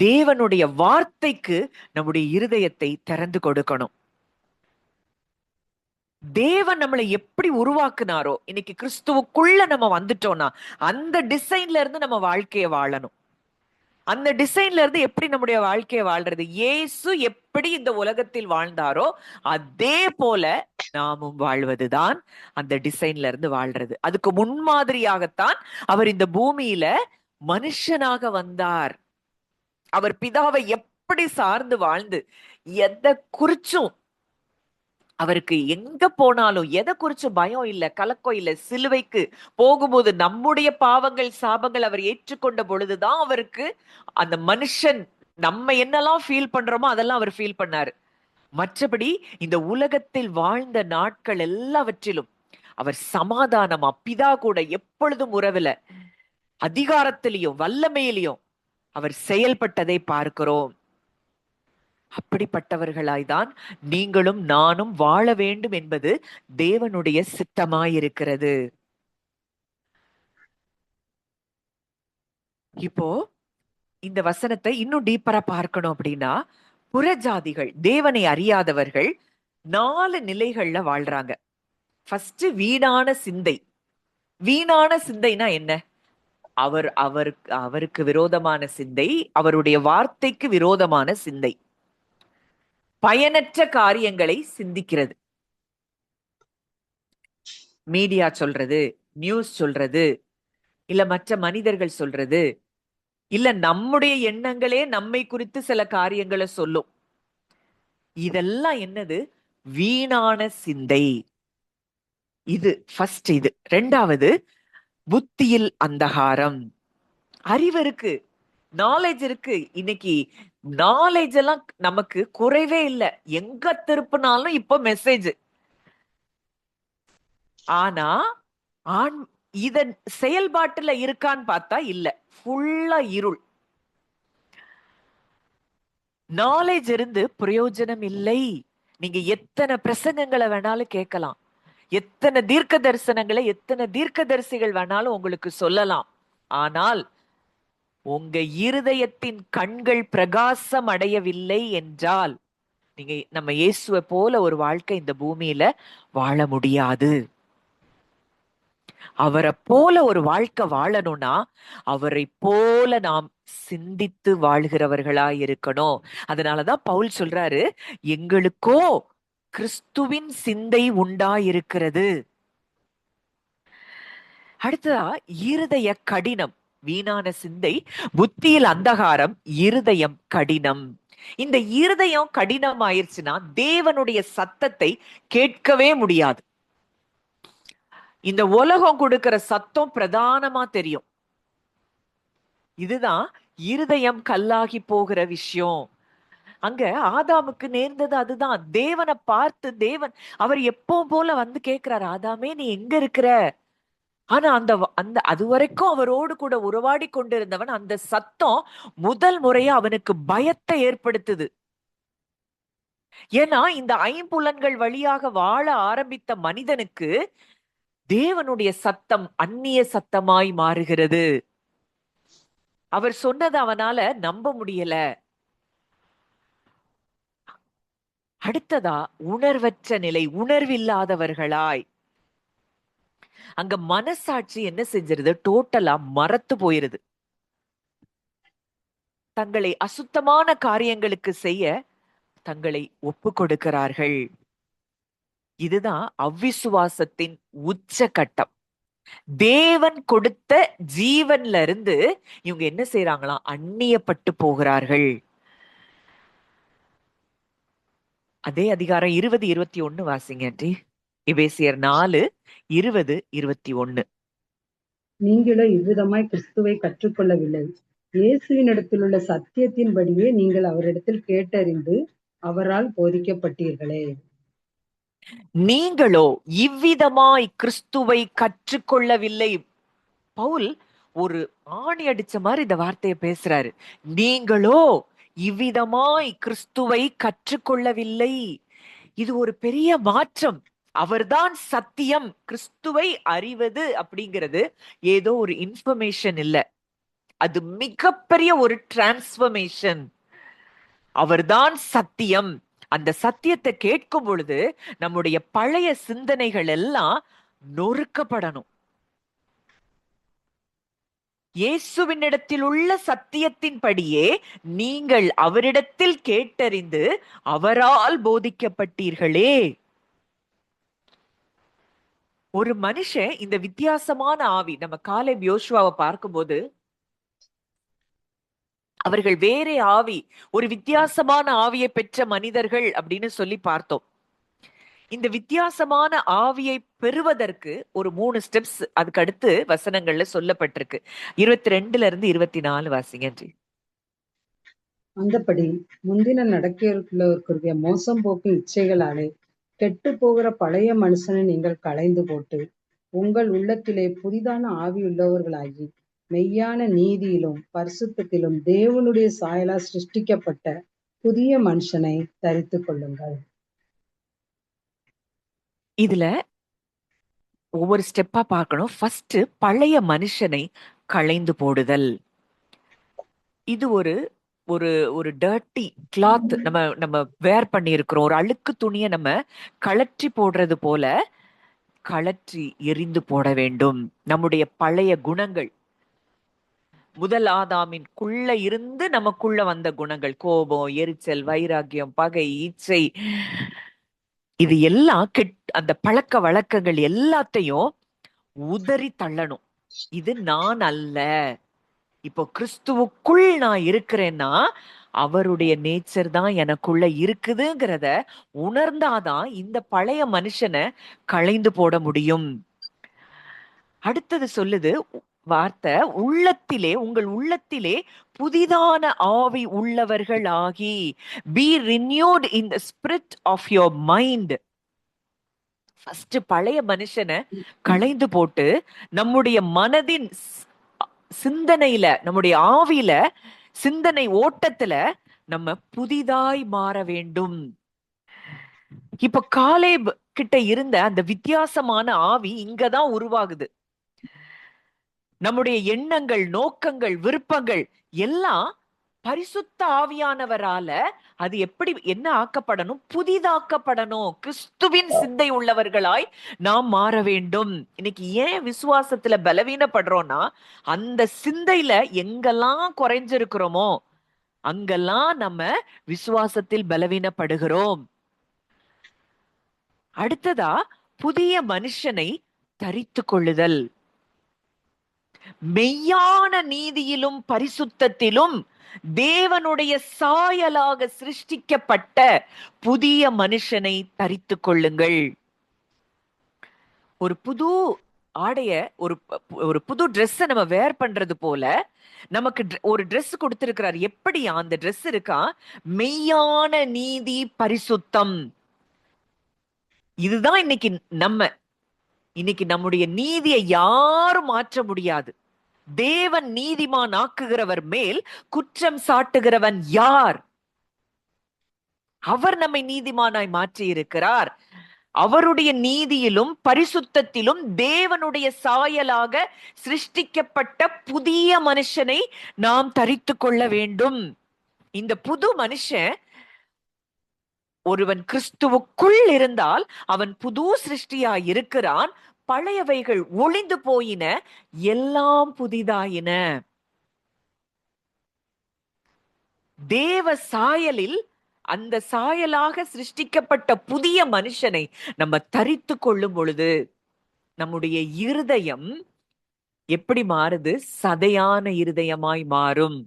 தேவனுடைய வார்த்தைக்கு நம்முடைய இருதயத்தை திறந்து கொடுக்கணும். தேவன் நம்மளை எப்படி உருவாக்குனாரோ, இன்னைக்கு கிறிஸ்துவுக்குள்ள நம்ம வந்துட்டோம்னா அந்த டிசைன்ல இருந்து நம்ம வாழ்க்கையை வாழணும். அந்த டிசைன்ல இருந்து எப்படி நம்முடைய வாழ்க்கையை வாழ்றது? இயேசு எப்படி இந்த உலகத்தில் வாழ்ந்தாரோ அதே போல நாமும் வாழ்வதுதான் அந்த டிசைன்ல இருந்து வாழ்றது. அதுக்கு முன்மாதிரியாகத்தான் அவர் இந்த பூமியில மனுஷனாக வந்தார். அவர் பிதாவை எப்படி சார்ந்து வாழ்ந்து எதை குறிச்சும் அவருக்கு எங்க போனாலும் எதை குறிச்சு பயம் இல்ல, கலக்கம் இல்ல. சிலுவைக்கு போகும்போது நம்முடைய பாவங்கள் சாபங்கள் அவர் ஏற்றுக்கொண்ட பொழுதுதான் அவருக்கு அந்த மனுஷன் நம்ம என்னெல்லாம் ஃபீல் பண்றோமோ அதெல்லாம் அவர் ஃபீல் பண்ணாரு. மற்றபடி இந்த உலகத்தில் வாழ்ந்த நாட்கள் எல்லாவற்றிலும் அவர் சமாதானமா பிதா கூட எப்பொழுதும் உறவுல, அதிகாரத்திலையும் வல்லமையிலையும் அவர் செயல்பட்டதை பார்க்கிறோம். அப்படிப்பட்டவர்களாய்தான் நீங்களும் நானும் வாழ வேண்டும் என்பது தேவனுடைய சித்தமாயிருக்கிறது. இப்போ இந்த வசனத்தை இன்னும் டீப்பரா பார்க்கணும் அப்படின்னா, புறஜாதிகள், தேவனை அறியாதவர்கள் 4 நிலைகள்ல வாழ்றாங்க. ஃபர்ஸ்ட் வீணான சிந்தை. வீணான சிந்தைனா என்ன? அவருக்கு விரோதமான சிந்தை, அவருடைய வார்த்தைக்கு விரோதமான சிந்தை, பயனற்ற காரியங்களை சிந்திக்கிறது. மீடியா சொல்றது, நியூஸ் சொல்றது, இல்ல மற்ற மனிதர்கள் சொல்றது, இல்ல நம்முடைய எண்ணங்களே நம்மை குறித்து சில காரியங்களை சொல்லும். இதெல்லாம் என்னது? வீணான சிந்தை. இது ஃபர்ஸ்ட். இது ரெண்டாவது, புத்தியில் அந்தகாரம். அறிவு இருக்கு, நாலேஜ் இருக்கு. இன்னைக்கு நாலேஜ் எல்லாம் நமக்கு குறைவே இல்லை. எங்க திருப்பினாலும் இப்ப மெசேஜ். ஆனா ஆண் இதன் செயல்பாட்டுல இருக்கான்னு பார்த்தா இல்ல, ஃபுல்லா இருள். நாலேஜ் இருந்து பிரயோஜனம் இல்லை. நீங்க எத்தனை பிரசங்கங்களை வேணாலும் கேட்கலாம், எத்தனை தீர்க்க தரிசனங்களை எத்தனை தீர்க்கதரிசிகள் வேணாலும் உங்களுக்கு சொல்லலாம். ஆனால் உங்க இருதயத்தின் கண்கள் பிரகாசம் அடையவில்லை என்றால் நீங்க நம்ம இயேசுவை போல ஒரு வாழ்க்கை இந்த பூமியில வாழ முடியாது. அவரை போல ஒரு வாழ்க்கை வாழணும்னா அவரை போல நாம் சிந்தித்து வாழ்கிறவர்களாய் இருக்கணும். அதனாலதான் பவுல் சொல்றாரு, எங்களுக்கோ கிறிஸ்துவின் சிந்தை உண்டாயிருக்கிறது. அடுத்ததா இருதய கடினம். வீணான சிந்தை, புத்தியில் அந்தகாரம், இருதயம் கடினம். இந்த இருதயம் கடினம் ஆயிருச்சுன்னா தேவனுடைய சத்தத்தை கேட்கவே முடியாது. இந்த உலகம் கொடுக்கிற சத்தம் பிரதானமா தெரியும். இதுதான் இருதயம் கல்லாகி போகிற விஷயம். அங்க ஆதாமுக்கு நேர்ந்தது அதுதான். தேவனை பார்த்து தேவன் அவர் எப்போ போல வந்து கேட்கிறார், ஆதாமே நீ எங்க இருக்கிற? ஆனா அந்த அந்த அது வரைக்கும் அவரோடு கூட உறவாடி கொண்டிருந்தவன், அந்த சத்தம் முதல் முறையா அவனுக்கு பயத்தை ஏற்படுத்துது. ஏன்னா இந்த ஐம்புலன்கள் வழியாக வாழ ஆரம்பித்த மனிதனுக்கு தேவனுடைய சத்தம் அந்நிய சத்தமாய் மாறுகிறது. அவர் சொன்னதை அவனால நம்ப முடியல. அடுத்ததா உணர்வற்ற நிலை, உணர்வில்லாதவர்களாய். அங்க மனசாட்சி என்ன செஞ்சிருது? டோட்டலா மறத்து போயிருது. தங்களை அசுத்தமான காரியங்களுக்கு செய்ய தங்களை ஒப்பு கொடுக்கிறார்கள். இதுதான் அவ்விசுவாசத்தின் உச்ச கட்டம். தேவன் கொடுத்த ஜீவன்ல இருந்து இவங்க என்ன செய்யறாங்களாம்? அந்நியப்பட்டு போகிறார்கள். அதே அதிகாரம் 20-21 வாசிங்க. எபேசியர் 4:20-21. நீங்களோ இவ்விதமாய் கிறிஸ்துவை கற்றுக்கொள்ளவில்லை. இயேசுவினிடத்திலுள்ள சத்தியத்தின்படியே நீங்கள் அவரிடத்தில் கேட்டறிந்து அவரால் போதிக்கப்பட்டீர்களே. நீங்களோ இவ்விதமாய் கிறிஸ்துவை கற்றுக்கொள்ளவில்லை. பவுல் ஒரு ஆணி அடிச்ச மாதிரி இந்த வார்த்தையை பேசுறாரு. நீங்களோ இவ்விதமாய் கிறிஸ்துவை கற்றுக்கொள்ளவில்லை. இது ஒரு பெரிய மாற்றம். அவர்தான் சத்தியம். கிறிஸ்துவை அறிவது அப்படிங்கிறது ஏதோ ஒரு இன்ஃபர்மேஷன் இல்ல, அது மிகப்பெரிய ஒரு டிரான்ஸ்பர்மேஷன். அவர்தான் சத்தியம். அந்த சத்தியத்தை கேட்கும் பொழுது நம்முடைய பழைய சிந்தனைகள் எல்லாம் நொறுக்கப்படணும். இயேசுவினிடத்தில் உள்ள சத்தியத்தின்படியே நீங்கள் அவரிடத்தில் கேட்டறிந்து அவரால் போதிக்கப்பட்டீர்களே. ஒரு மனுஷன் இந்த வித்தியாசமான ஆவி, நம்ம காலேப் யோசுவாவை பார்க்கும்போது அவர்கள் வேற ஆவி, ஒரு வித்தியாசமான ஆவியை பெற்ற மனிதர்கள் அப்படின்னு சொல்லி பார்த்தோம். இந்த வித்தியாசமான ஆவியை பெறுவதற்கு ஒரு 3 ஸ்டெப்ஸ் அதுக்கு அடுத்து வசனங்கள்ல சொல்லப்பட்டிருக்கு. 22-24 வாசிங்க. அந்தபடி முந்தின நடக்கிறவர்களுக்குரிய மோசம் போக்கும் இச்சைகளாலே கெட்டு போகிற பழைய மனுஷனை நீங்கள் களைந்து போட்டு உங்கள் உள்ளத்திலே புதிதான ஆவி உள்ளவர்களாகி மெய்யான நீதியிலும் பரிசுத்தத்திலும் தேவனுடைய சாயலால் சிருஷ்டிக்கப்பட்ட புதிய மனுஷனை தரித்து கொள்ளுங்கள். இதுல ஒவ்வொரு ஸ்டெப்பா பார்க்கணும். ஃபர்ஸ்ட் பழைய மனுஷனை களைந்து போடுதல். இது ஒரு ஒரு ஒரு டர்ட்டி கிளாத் நம்ம நம்ம வேர் பண்ணி இருக்கிறோம். ஒரு அழுக்கு துணியை நம்ம கழற்றி போடுறது போல கழற்றி எரிந்து போட வேண்டும். நம்முடைய பழைய குணங்கள், முதல் ஆதாமின்குள்ள இருந்து நமக்குள்ள வந்த குணங்கள், கோபம், எரிச்சல், வைராக்கியம், பகை, இச்சை, இது எல்லாம் அந்த பழக்க வழக்கங்கள் எல்லாத்தையும் உதறி தள்ளணும். இது நான் அல்ல. இப்போ கிறிஸ்துவுக்குள் நான் இருக்கிறேன்னா அவருடைய நேச்சர் தான் எனக்குள்ள இருக்குதுங்கிறத உணர்ந்தாதான் இந்த பழைய மனுஷனை களைந்து போட முடியும். அடுத்தது சொல்லுது வார்த்தை, உள்ளத்திலே, உங்கள் உள்ளத்திலே புதிதான ஆவி உள்ளவர்கள் ஆகி, be renewed in the spirit of your mind. First பழைய மனுஷனை களைந்து போட்டு நம்முடைய மனதின் சிந்தனையில, நம்முடைய ஆவியில, சிந்தனை ஓட்டத்துல நம்ம புதிதாய் மாற வேண்டும். இப்ப காலேப் கிட்ட இருந்த அந்த வித்தியாசமான ஆவி இங்கதான் உருவாகுது. நம்முடைய எண்ணங்கள், நோக்கங்கள், விருப்பங்கள் எல்லாம் பரிசுத்த ஆவியானவரால அது எப்படி என்ன ஆக்கப்படணும்? புதிதாக்கப்படணும். கிறிஸ்துவின் சிந்தை உள்ளவர்களாய் நாம் மாற வேண்டும். இன்னைக்கு ஏன் விசுவாசத்துல பலவீனப்படுறோம்னா, அந்த சிந்தையில எங்கெல்லாம் குறைஞ்சிருக்கிறோமோ அங்கெல்லாம் நம்ம விசுவாசத்தில் பலவீனப்படுகிறோம். அடுத்ததா புதிய மனுஷனை தரித்து கொள்ளுதல். மெய்யான நீதியிலும் பரிசுத்தத்திலும் தேவனுடைய சாயலாக சிருஷ்டிக்கப்பட்ட புதிய மனுஷனை தரித்து கொள்ளுங்கள். ஒரு புது ஆடைய, ஒரு புது ட்ரெஸ் நம்ம வேர் பண்றது போல நமக்கு ஒரு ட்ரெஸ் கொடுத்திருக்கிறார். எப்படி அந்த ட்ரெஸ் இருக்கா? மெய்யான நீதி, பரிசுத்தம். இதுதான் இன்னைக்கு நம்முடைய நீதியை யாரும் மாற்ற முடியாது. தேவன் நீதிமான் ஆக்குகிறவர் மேல் குற்றம் சாட்டுகிறவன் யார்? அவர் நம்மை நீதிமானாய் மாற்றி இருக்கிறார். அவருடைய நீதியிலும் பரிசுத்தத்திலும் தேவனுடைய சாயலாக சிருஷ்டிக்கப்பட்ட புதிய மனுஷனை நாம் தரித்து கொள்ள வேண்டும். இந்த புது மனுஷன், ஒருவன் கிறிஸ்துவுக்குள் இருந்தால் அவன் புது சிருஷ்டியாய் இருக்கிறான். பழையவைகள் ஒளிந்து போயின, எல்லாம் புதிதாயின. தேவ சாயலில், அந்த சாயலாக சிருஷ்டிக்கப்பட்ட புதிய மனுஷனை நம்ம தரித்து கொள்ளும் பொழுது நம்முடைய இருதயம் எப்படி மாறுது? சதையான இருதயமாய் மாறும்.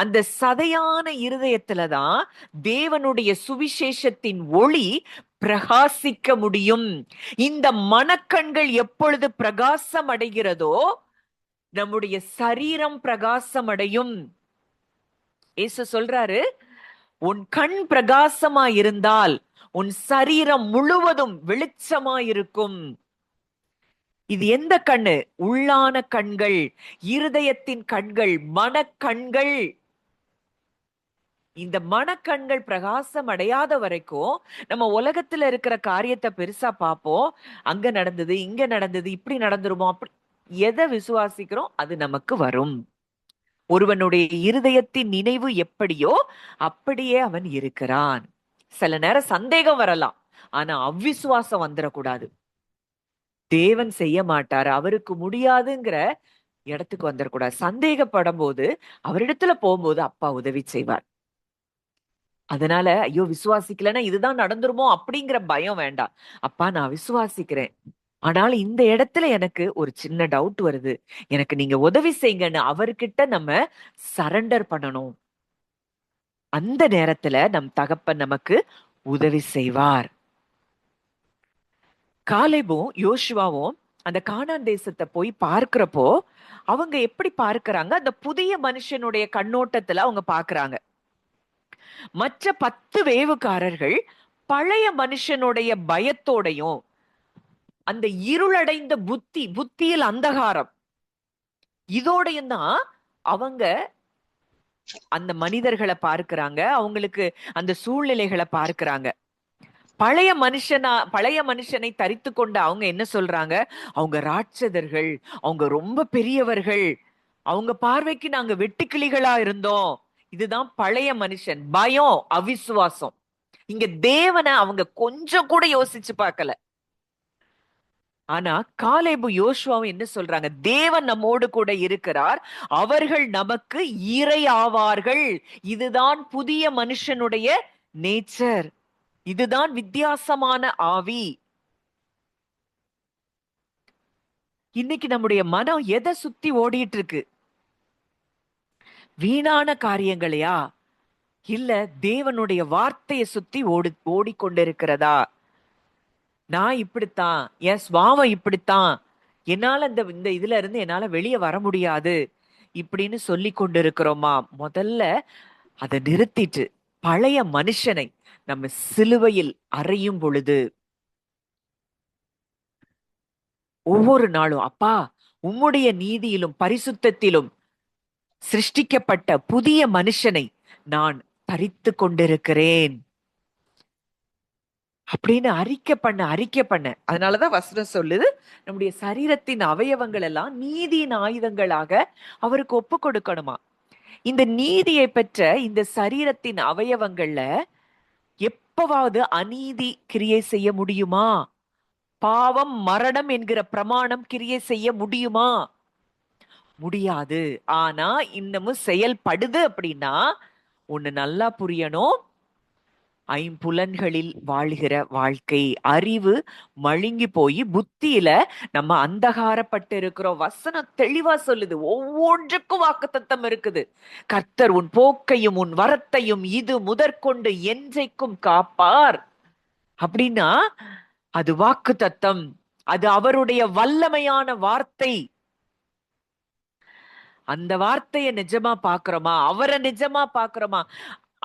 அந்த சதையான இருதயத்துலதான் தேவனுடைய சுவிசேஷத்தின் ஒளி பிரகாசிக்க முடியும். இந்த மனக்கண்கள் எப்பொழுது பிரகாசம் அடைகிறதோ நம்முடைய சரீரம் பிரகாசம் அடையும். இயேசு சொல்றாரு, உன் கண் பிரகாசமா இருந்தால் உன் சரீரம் முழுவதும் வெளிச்சமாயிருக்கும். இது எந்த கண்ணு? உள்ளான கண்கள், இருதயத்தின் கண்கள், மனக்கண்கள். இந்த மனக்கண்கள் பிரகாசம் அடையாத வரைக்கும் நம்ம உலகத்துல இருக்கிற காரியத்தை பெருசா பார்ப்போம். அங்க நடந்தது, இங்க நடந்தது, இப்படி நடந்துருமோ, அப்படி எதை விசுவாசிக்கிறோம் அது நமக்கு வரும். ஒருவனுடைய இருதயத்தின் நினைவு எப்படியோ அப்படியே அவன் இருக்கிறான். சில நேரம் சந்தேகம் வரலாம், ஆனா அவ்விசுவாசம் வந்துடக்கூடாது. தேவன் செய்ய மாட்டாரு, அவருக்கு முடியாதுங்கிற இடத்துக்கு வந்துடக்கூடாது. சந்தேகப்படும் போது அவரிடத்துல போகும்போது அப்பா உதவி செய்வார். அதனால ஐயோ விசுவாசிக்கலன்னா இதுதான் நடந்துருமோ அப்படிங்கிற பயம் வேண்டாம். அப்பா நான் விசுவாசிக்கிறேன், ஆனால் இந்த இடத்துல எனக்கு ஒரு சின்ன டவுட் வருது, எனக்கு நீங்க உதவி செய்யுங்கன்னு அவர்கிட்ட நம்ம சரண்டர் பண்ணணும். அந்த நேரத்துல நம் தகப்பன் நமக்கு உதவி செய்வார். காலேபும் யோசுவாவும் அந்த கானான் தேசத்தை போய் பார்க்கிறப்போ அவங்க எப்படி பார்க்கறாங்க? அந்த புதிய மனுஷனுடைய கண்ணோட்டத்துல அவங்க பார்க்கறாங்க. மற்ற 10 வேவுக்காரர்கள் பழைய மனுஷனுடைய பயத்தோடையும், அந்த இருளடைந்த புத்தியில் அந்தகாரம், இதோடையும் தான் அவங்க அந்த மனிதர்களை பார்க்கிறாங்க, அவங்களுக்கு அந்த சூழ்நிலைகளை பார்க்கிறாங்க. பழைய மனுஷனை தரித்து கொண்ட அவங்க என்ன சொல்றாங்க? அவங்க ராட்சதர்கள், அவங்க ரொம்ப பெரியவர்கள், அவங்க பார்வைக்கு நாங்க வெட்டுக்கிளிகளா இருந்தோம். இதுதான் பழைய மனுஷன். பயம், அவிசுவாசம். இங்க தேவனை அவங்க கொஞ்சம் கூட யோசிச்சு பார்க்கல. ஆனா காலேபு யோசுவாவும் என்ன சொல்றாங்க? தேவன் நம்மோடு கூட இருக்கிறார், அவர்கள் நமக்கு இறை ஆவார்கள். இதுதான் புதிய மனுஷனுடைய நேச்சர், இதுதான் வித்தியாசமான ஆவி. இன்னைக்கு நம்முடைய மனம் எதை சுத்தி ஓடிட்டு இருக்கு? வீணான காரியங்களையா, இல்ல தேவனுடைய வார்த்தையை சுத்தி ஓடிக்கொண்டிருக்கிறதா? நான் இப்படித்தான், என் சுவாமம் இப்படித்தான், என்னால இந்த இதுல இருந்து என்னால வெளியே வர முடியாது இப்படின்னு சொல்லி கொண்டிருக்கிறோமா? முதல்ல அதை நிறுத்திட்டு பழைய மனுஷனை நம்ம சிலுவையில் அறையும் பொழுது ஒவ்வொரு நாளும், அப்பா உம்முடைய நீதியிலும் பரிசுத்தத்திலும் சிருஷ்டிக்கப்பட்ட புதிய மனுஷனை நான் தரித்து கொண்டிருக்கிறேன் அப்படின்னு அறிக்கை பண்ண. அதனாலதான் வசனம் சொல்லுது, நம்முடைய சரீரத்தின் அவயவங்கள் எல்லாம் நீதியின் ஆயுதங்களாக அவருக்கு ஒப்பு கொடுக்கணுமா. இந்த நீதியை பெற்ற இந்த சரீரத்தின் அவயவங்கள்ல எப்பவாவது அநீதி கிரியை செய்ய முடியுமா? பாவம் மரணம் என்கிற பிரமாணம் கிரியை செய்ய முடியுமா? முடியாது. ஆனா இன்னமும் செயல்படுது. அப்படின்னா ஒண்ணு நல்லா புரியணும், ஐம்புலன்களில் வாழ்கிற வாழ்க்கை, அறிவு மழுங்கி போய் புத்தியில நம்ம அந்தகாரப்பட்டு இருக்கிறோம். வசனம் தெளிவா சொல்லுது, ஒவ்வொன்றுக்கும் வாக்குத்தத்தம் இருக்குது. கர்த்தர் உன் போக்கையும் உன் வரத்தையும் இது முதற்கொண்டு என்றைக்கும் காப்பார் அப்படின்னா அது வாக்குத்தத்தம், அது அவருடைய வல்லமையான வார்த்தை. அந்த வார்த்தையை நிஜமா பாக்குறோமா? அவரை நிஜமா பாக்குறோமா?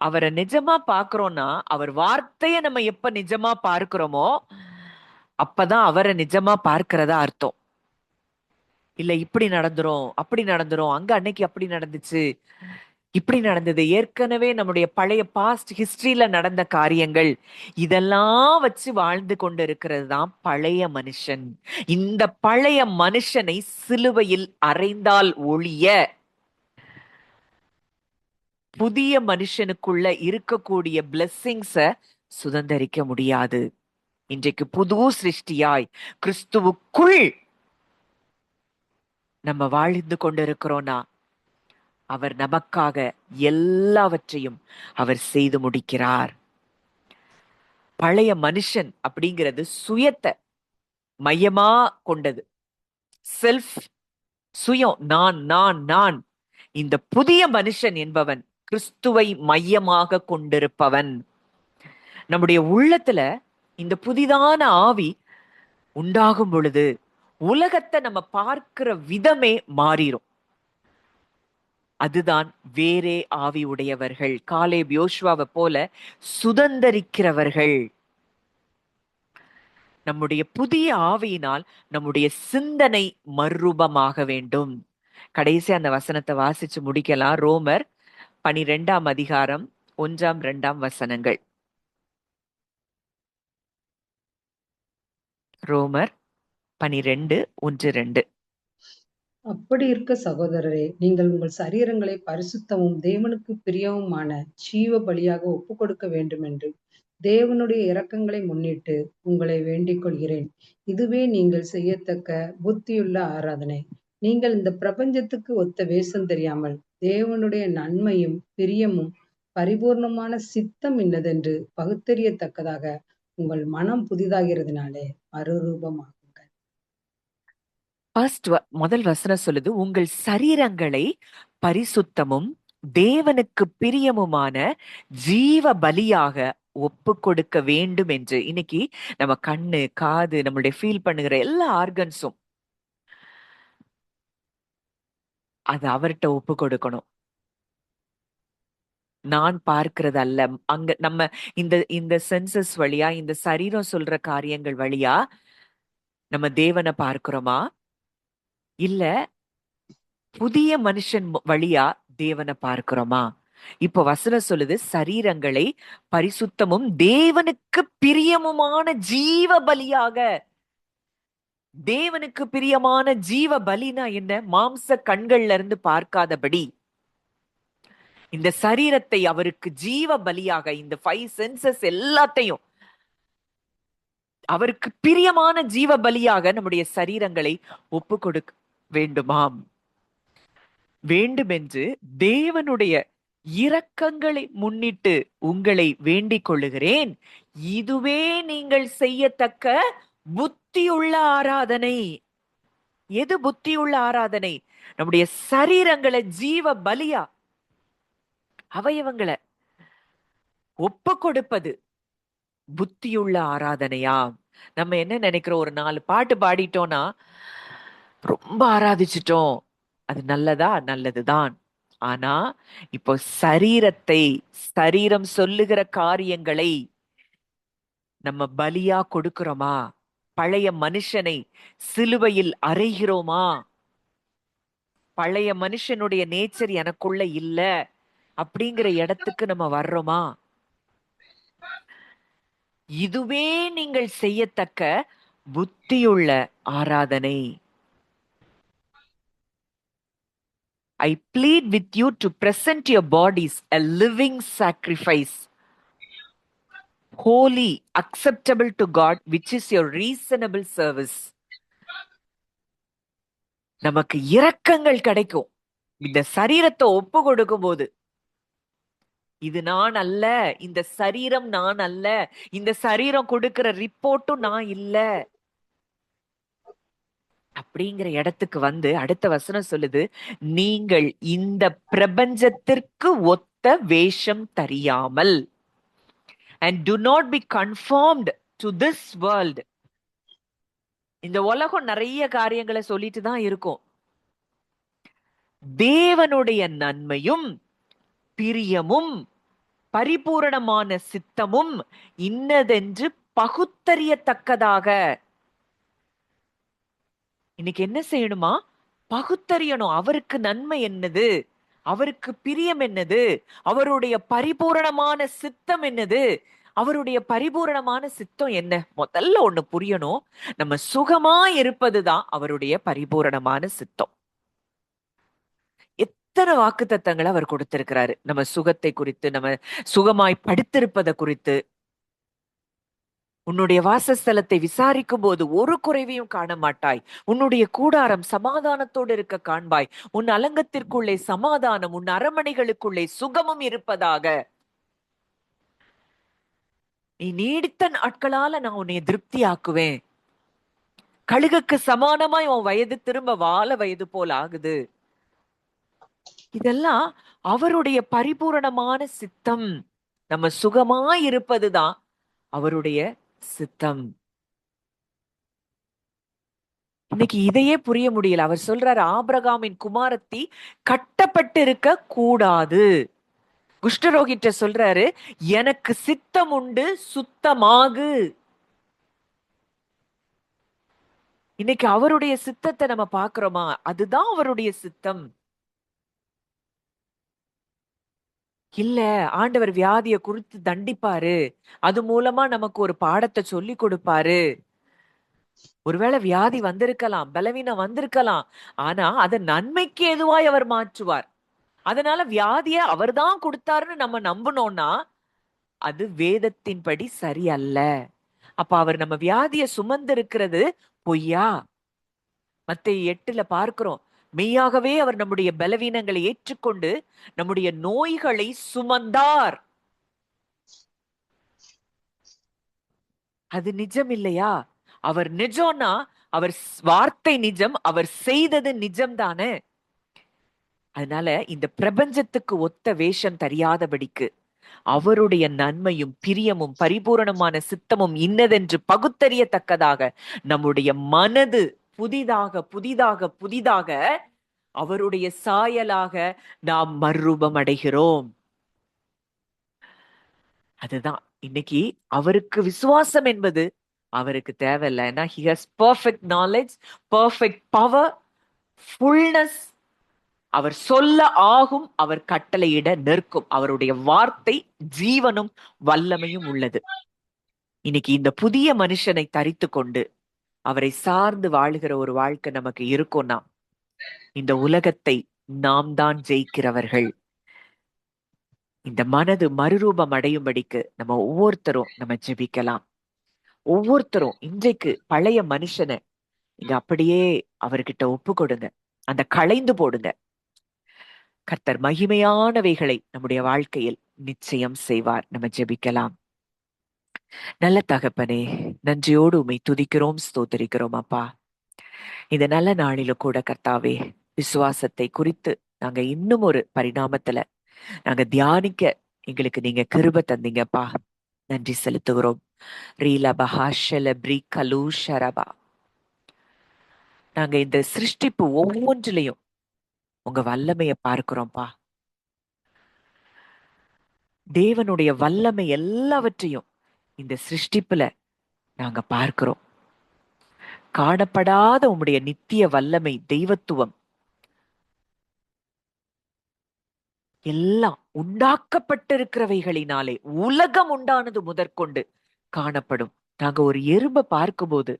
அவரை நிஜமா பாக்குறோம்னா, அவர் வார்த்தைய நம்ம எப்ப நிஜமா பார்க்கிறோமோ அப்பதான் அவரை நிஜமா பார்க்கிறதா அர்த்தம். இல்ல இப்படி நடந்துரும், அப்படி நடந்துரும், அங்க அன்னைக்கு அப்படி நடந்துச்சு, இப்படி நடந்தது. ஏற்கனவே நம்முடைய பழைய பாஸ்ட் ஹிஸ்டரியில நடந்த காரியங்கள் இதெல்லாம் வச்சு வாழ்ந்து கொண்டு இருக்கிறது தான் பழைய மனுஷன். இந்த பழைய மனுஷனை சிலுவையில் அறைந்தால் ஒழிய புதிய மனுஷனுக்குள்ள இருக்கக்கூடிய பிளெஸ்ஸிங்ஸ சுதந்தரிக்க முடியாது. இன்றைக்கு புது சிருஷ்டியாய் கிறிஸ்துவுக்குள் நம்ம வாழ்ந்து கொண்டிருக்கிறோம்னா அவர் நமக்காக எல்லாவற்றையும் அவர் செய்து முடிக்கிறார். பழைய மனுஷன் அப்படிங்கிறது சுயத்தை மையமா கொண்டது, செல்ஃப், சுயம், நான் நான் நான். இந்த புதிய மனுஷன் என்பவன் கிறிஸ்துவை மையமாக கொண்டிருப்பவன். நம்முடைய உள்ளத்துல இந்த புதிதான ஆவி உண்டாகும் பொழுது உலகத்தை நம்ம பார்க்கிற விதமே மாறிடும். அதுதான் வேறே ஆவி உடையவர்கள், காலேப் யோசுவாவை போல சுதந்தரிக்கிறவர்கள். நம்முடைய புதிய ஆவியினால் நம்முடைய சிந்தனை மறுரூபமாக வேண்டும். கடைசி அந்த வசனத்தை வாசிச்சு முடிக்கலாம். ரோமர் 12ஆம் அதிகாரம் 1, 2 ரோமர் 12, 1, 2. அப்படி இருக்க சகோதரரே, நீங்கள் உங்கள் சரீரங்களை பரிசுத்தமும் தேவனுக்கு பிரியவுமான ஜீவ பலியாக ஒப்புக் கொடுக்க வேண்டும் என்று தேவனுடைய இரக்கங்களை முன்னிட்டு உங்களை வேண்டிக் கொள்கிறேன். இதுவே நீங்கள் செய்யத்தக்க புத்தியுள்ள ஆராதனை. நீங்கள் இந்த பிரபஞ்சத்துக்கு ஒத்த வேஷம் தெரியாமல் தேவனுடைய நன்மையும் பிரியமும் பரிபூர்ணமான சித்தம் இன்னதென்று பகுத்தறியத்தக்கதாக உங்கள் மனம் புதிதாகிறதுனாலே மறுரூபமாகுங்கள். முதல் வசனம் சொல்லுது, உங்கள் சரீரங்களை பரிசுத்தமும் தேவனுக்கு பிரியமுமான ஜீவ பலியாக ஒப்பு கொடுக்க வேண்டும் என்று. இன்னைக்கு நம்ம கண்ணு, காது, நம்மளுடைய ஃபீல் பண்ணுகிற எல்லா ஆர்கன்ஸும் அது அவர்கிட்ட ஒப்பு கொடுக்கணும். நான் பார்க்கிறது அல்ல. அங்க நம்ம இந்த இந்த சென்சஸ் வழியா, இந்த சரீரம் சொல்ற காரியங்கள் வழியா நம்ம தேவனை பார்க்கிறோமா, இல்ல புதிய மனுஷன் வழியா தேவனை பார்க்கிறோமா? இப்போ வசனம் சொல்லுது, சரீரங்களை பரிசுத்தமும் தேவனுக்கு பிரியமுமான ஜீவ பலியாக. தேவனுக்கு பிரியமான ஜீவ பலினா என்ன? மாம்ச கண்கள்ல இருந்து பார்க்காதபடி இந்த சரீரத்தை அவருக்கு ஜீவ பலியாக, இந்த 5 சென்சஸ் எல்லாத்தையும் அவருக்கு பிரியமான ஜீவ பலியாக நம்முடைய சரீரங்களை ஒப்பு கொடுக்க வேண்டுமாம். வேண்டுமென்று தேவனுடைய இரக்கங்களை முன்னிட்டு உங்களை வேண்டிக் கொள்ளுகிறேன். இதுவே நீங்கள் செய்யத்தக்க புத்தியுள்ள ஆராதனை. எது புத்தியுள்ள ஆராதனை? நம்முடைய சரீரங்களை ஜீவ பலியா, அவயவங்களை ஒப்பு கொடுப்பது புத்தியுள்ள ஆராதனையா? நம்ம என்ன நினைக்கிறோம், ஒரு 4 பாட்டு பாடிட்டோம்னா ரொம்ப ஆராதிச்சிட்டோம், அது நல்லதா? நல்லதுதான். ஆனா இப்போ சரீரம் சொல்லுகிற காரியங்களை நம்ம பலியா கொடுக்கிறோமா? பழைய மனுஷனை சிலுவையில் அறைகிறோமா? பழைய மனுஷனுடைய நேச்சர் எனக்குள்ள இல்ல அப்படிங்கிற இடத்துக்கு நம்ம வர்றோமா? இதுவே நீங்கள் செய்யத்தக்க புத்தியுள்ள ஆராதனை. I plead with you to present your bodies a living sacrifice, holy, acceptable to God, which is your reasonable service. நமக்கு இரக்கங்கள் கிடைக்கும் இந்த சரீரத்தை ஒப்பு கொடுக்கும் போது. இது நான் அல்ல, இந்த சரீரம் நான் அல்ல, இந்த சரீரம் கொடுக்கிற ரிப்போர்ட்டும் நான் இல்ல அப்படிங்கிற இடத்துக்கு வந்து அடுத்த வசனம் சொல்லுது, நீங்கள் இந்த பிரபஞ்சத்திற்கு ஒத்த வேஷம் தெரியாமல், and do not be conformed to this world. இந்த உலகம் நிறைய காரியங்களை சொல்லிட்டு தான் இருக்கும். தேவனுடைய நன்மையும் பிரியமும் பரிபூரணமான சித்தமும் இன்னதென்று பகுத்தறியத்தக்கதாக. இன்னைக்கு என்ன செய்யணுமா? பகுத்தறியணும். அவருக்கு நன்மை என்னது, அவருக்கு பிரியம் என்னது, அவருடைய பரிபூரணமான சித்தம் என்னது, அவருடைய பரிபூரணமான சித்தம் என்ன? முதல்ல ஒண்ணு புரியணும். நம்ம சுகமா இருப்பதுதான் அவருடைய பரிபூரணமான சித்தம். எத்தனை வாக்குத்தத்தங்களை அவர் கொடுத்திருக்கிறாரு நம்ம சுகத்தை குறித்து, நம்ம சுகமாய் படுத்திருப்பதை குறித்து. உன்னுடைய வாசஸ்தலத்தை விசாரிக்கும் போது ஒரு குறைவையும் காண மாட்டாய். உன்னுடைய கூடாரம் சமாதானத்தோடு இருக்க காண்பாய். உன் அலங்கத்திற்குள்ளே சமாதானம், உன் அரமனைகளுக்குள்ளே சுகமும் இருப்பதாக. நீ நீடித்த நாட்களால நான் உன்னை திருப்தி ஆக்குவேன். கழுகுக்கு சமானமாய் உன் வயது திரும்ப வாழ வயது போல் ஆகுது. இதெல்லாம் அவருடைய பரிபூரணமான சித்தம். நம்ம சுகமாய் இருப்பதுதான் அவருடைய சித்தம். இன்னைக்கு இதையே புரிய முடியல. அவர் சொல்றாரு, ஆபிரகாமின் குமாரத்தி கட்டப்பட்டு இருக்க கூடாது. குஷ்டரோகிட்ட சொல்றாரு, எனக்கு சித்தம் உண்டு, சுத்தமாகு. இன்னைக்கு அவருடைய சித்தத்தை நம்ம பாக்குறோமா? அதுதான் அவருடைய சித்தம். இல்ல, ஆண்டவர் வியாதியை குறித்து தண்டிப்பாரு, அது மூலமா நமக்கு ஒரு பாடத்தை சொல்லி கொடுப்பாரு. ஒருவேளை வியாதி வந்திருக்கலாம், பலவீனம் வந்திருக்கலாம், ஆனா அதை நன்மைக்கு எதுவாய் அவர் மாற்றுவார். அதனால வியாதிய அவர்தான் கொடுத்தாருன்னு நம்ம நம்பணும்னா அது வேதத்தின்படி சரி அல்ல. அப்ப அவர் நம்ம வியாதிய சுமந்து இருக்கிறது பொய்யா? மத்தேயு 8 பார்க்கிறோம், மெய்யாகவே அவர் நம்முடைய பலவீனங்களை ஏற்றுக்கொண்டு நம்முடைய நோய்களை சுமந்தார். அது நிஜம் இல்லையா? அவர் நிஜம்னா அவர் வார்த்தை நிஜம், அவர் செய்தது நிஜம் தானே. அதனால இந்த பிரபஞ்சத்துக்கு ஒத்த வேஷம் தெரியாதபடிக்கு அவருடைய நன்மையும் பிரியமும் பரிபூரணமான சித்தமும் இன்னதென்று பகுத்தறியத்தக்கதாக நம்முடைய மனது புதிதாக புதிதாக புதிதாக அவருடைய சாயலாக நாம் மறுரூபம் அடைகிறோம். அதுதான் இன்னைக்கு அவருக்கு விசுவாசம் என்பது அவருக்கு தேவையில்லை. ஏன்னா he has perfect knowledge, perfect power, fullness. அவர் சொல்ல ஆகும், அவர் கட்டளையிட நிற்கும். அவருடைய வார்த்தை ஜீவனும் வல்லமையும் உள்ளது. இன்னைக்கு இந்த புதிய மனுஷனை தரித்து கொண்டு அவரை சார்ந்து வாழுகிற ஒரு வாழ்க்கை நமக்கு இருக்கும்னா இந்த உலகத்தை நாம் தான் ஜெயிக்கிறவர்கள். இந்த மனது மறுரூபம் அடையும்படிக்கு நம்ம ஒவ்வொருத்தரும் நம்ம ஜெபிக்கலாம். ஒவ்வொருத்தரும் இன்றைக்கு பழைய மனுஷனை நீங்க அப்படியே அவர்கிட்ட ஒப்பு கொடுங்க, அந்த களைந்து போடுங்க. கர்த்தர் மகிமையானவைகளை நம்முடைய வாழ்க்கையில் நிச்சயம் செய்வார். நம்ம ஜெபிக்கலாம். நல்ல தகப்பனே, நன்றியோடு உம்மை துதிக்கிறோம், ஸ்தோத்திரிக்கிறோம் அப்பா. இந்த நல்ல நாளில கூட கர்த்தாவே, விசுவாசத்தை குறித்து நாங்க இன்னும் ஒரு பரிணாமத்துல நாங்க தியானிக்க எங்களுக்கு நீங்க கிருபை தந்தீங்கப்பா. நன்றி செலுத்துகிறோம். நாங்க இந்த சிருஷ்டிப்பு ஒவ்வொன்றிலையும் உங்க வல்லமைய பார்க்கிறோம்ப்பா. தேவனுடைய வல்லமை எல்லாவற்றையும் இந்த சிருஷ்டிப்புல நாங்க பார்க்கிறோம். காணப்படாத உம்முடைய நித்திய வல்லமை, தெய்வத்துவம் எல்லாம் உண்டாக்கப்பட்டிருக்கிறவைகளினாலே உலகம் உண்டானது முதற்கொண்டு காணப்படும். நாங்க ஒரு எறும்பை பார்க்கும்போது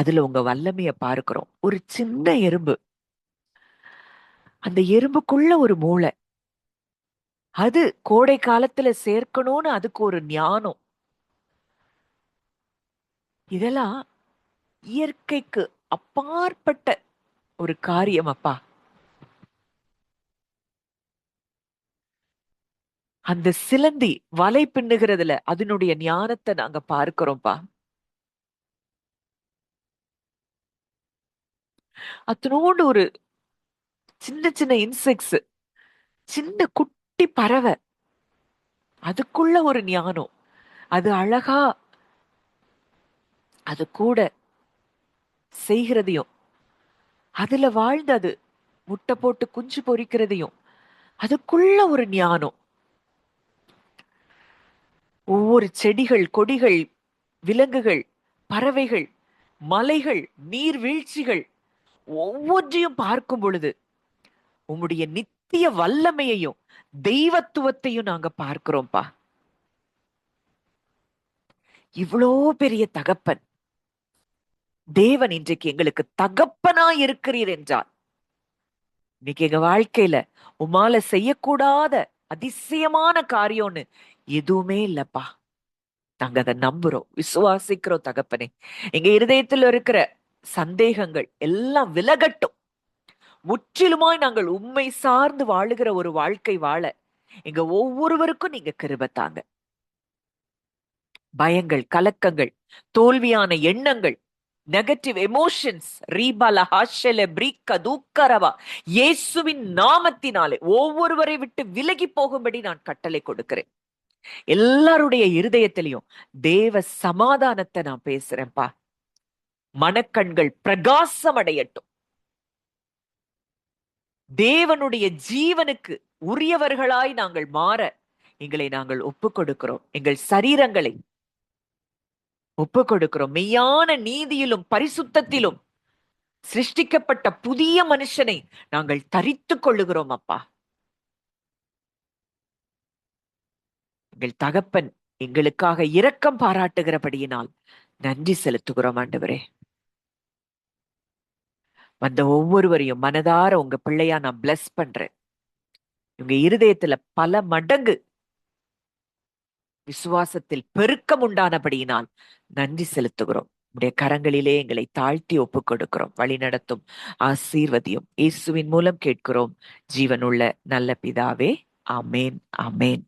அதுல உங்க வல்லமைய பார்க்கிறோம். ஒரு சின்ன எறும்பு, அந்த எறும்புக்குள்ள ஒரு மூளை, அது கோடை காலத்துல சேர்க்கணும்னு அதுக்கு ஒரு ஞானம். இதெல்லாம் இயற்கைக்கு அப்பாற்பட்ட ஒரு காரியம் அப்பா. அந்த சிலந்தி வலை பின்னுகிறதுல அதனுடைய ஞானத்தை நாங்க பார்க்கிறோம்ப்பா. அத்தனோடு ஒரு சின்ன சின்ன இன்செக்ட்ஸ், சின்ன குட்டி பறவை, அதுக்குள்ள ஒரு ஞானம். அது அழகா அது கூட செய்கிறதையும், அதுல வாழ்ந்து அது முட்டை போட்டு குஞ்சு பொரிக்கிறதையும், அதுக்குள்ள ஒரு ஞானம். ஒவ்வொரு செடிகள், கொடிகள், விலங்குகள், பறவைகள், மலைகள், நீர்வீழ்ச்சிகள் ஒவ்வொன்றையும் பார்க்கும் பொழுது உம்முடைய நித்திய நித்திய வல்லமையையும் தெய்வத்துவத்தையும் நாங்க பார்க்கிறோம்ப்பா. இவ்வளோ பெரிய தகப்பன் தேவன் இன்றைக்கு எங்களுக்கு தகப்பனா இருக்கிறீர் என்றால், இன்னைக்கு எங்க வாழ்க்கையில உமால செய்யக்கூடாத அதிசயமான காரியம்னு எதுவுமே இல்லப்பா. நாங்க அதை நம்புறோம், விசுவாசிக்கிறோம் தகப்பனே. எங்க இருதயத்துல இருக்கிற சந்தேகங்கள் எல்லாம் விலகட்டும். முற்றிலுமாய் நாங்கள் உண்மை சார்ந்து வாழுகிற ஒரு வாழ்க்கை வாழ எங்க ஒவ்வொருவருக்கும் நீங்க கிருபை தாங்க. பயங்கள், கலக்கங்கள், தோல்வியான எண்ணங்கள், நெகட்டிவ் எமோஷன்ஸ் ரீபால ஹாஷல பிரீக்க தூக்கரவா இயேசுவின் நாமத்தினாலே ஒவ்வொருவரை விட்டு விலகி போகும்படி நான் கட்டளை கொடுக்கிறேன். எல்லாருடைய இருதயத்திலையும் தேவ சமாதானத்தை நான் பேசுறேன்ப்பா. மனக்கண்கள் பிரகாசம் அடையட்டும். தேவனுடைய ஜீவனுக்கு உரியவர்களாய் நாங்கள் மாற எங்களை நாங்கள் ஒப்புக் கொடுக்கிறோம். எங்கள் சரீரங்களை ஒப்புக் கொடுக்கிறோம். மெய்யான நீதியிலும் பரிசுத்தத்திலும் சிருஷ்டிக்கப்பட்ட புதிய மனுஷனை நாங்கள் தரித்துக் கொள்ளுகிறோம் அப்பா. எங்கள் தகப்பன் எங்களுக்காக இரக்கம் பாராட்டுகிறபடியினால் நன்றி செலுத்துகிறோம் ஆண்டவரே. வந்த ஒவ்வொருவரையும் மனதார உங்க பிள்ளையா நான் பிளஸ் பண்றேன். உங்க இருதயத்துல பல மடங்கு விசுவாசத்தில் பெருக்கம் உண்டானபடியினால் நன்றி செலுத்துகிறோம். உடைய கரங்களிலே எங்களை தாழ்த்தி ஒப்புக் கொடுக்கிறோம். வழி நடத்தும், ஆசீர்வதியும். இயேசுவின் மூலம் கேட்கிறோம் ஜீவனுள்ள நல்ல பிதாவே. ஆமேன், ஆமேன்.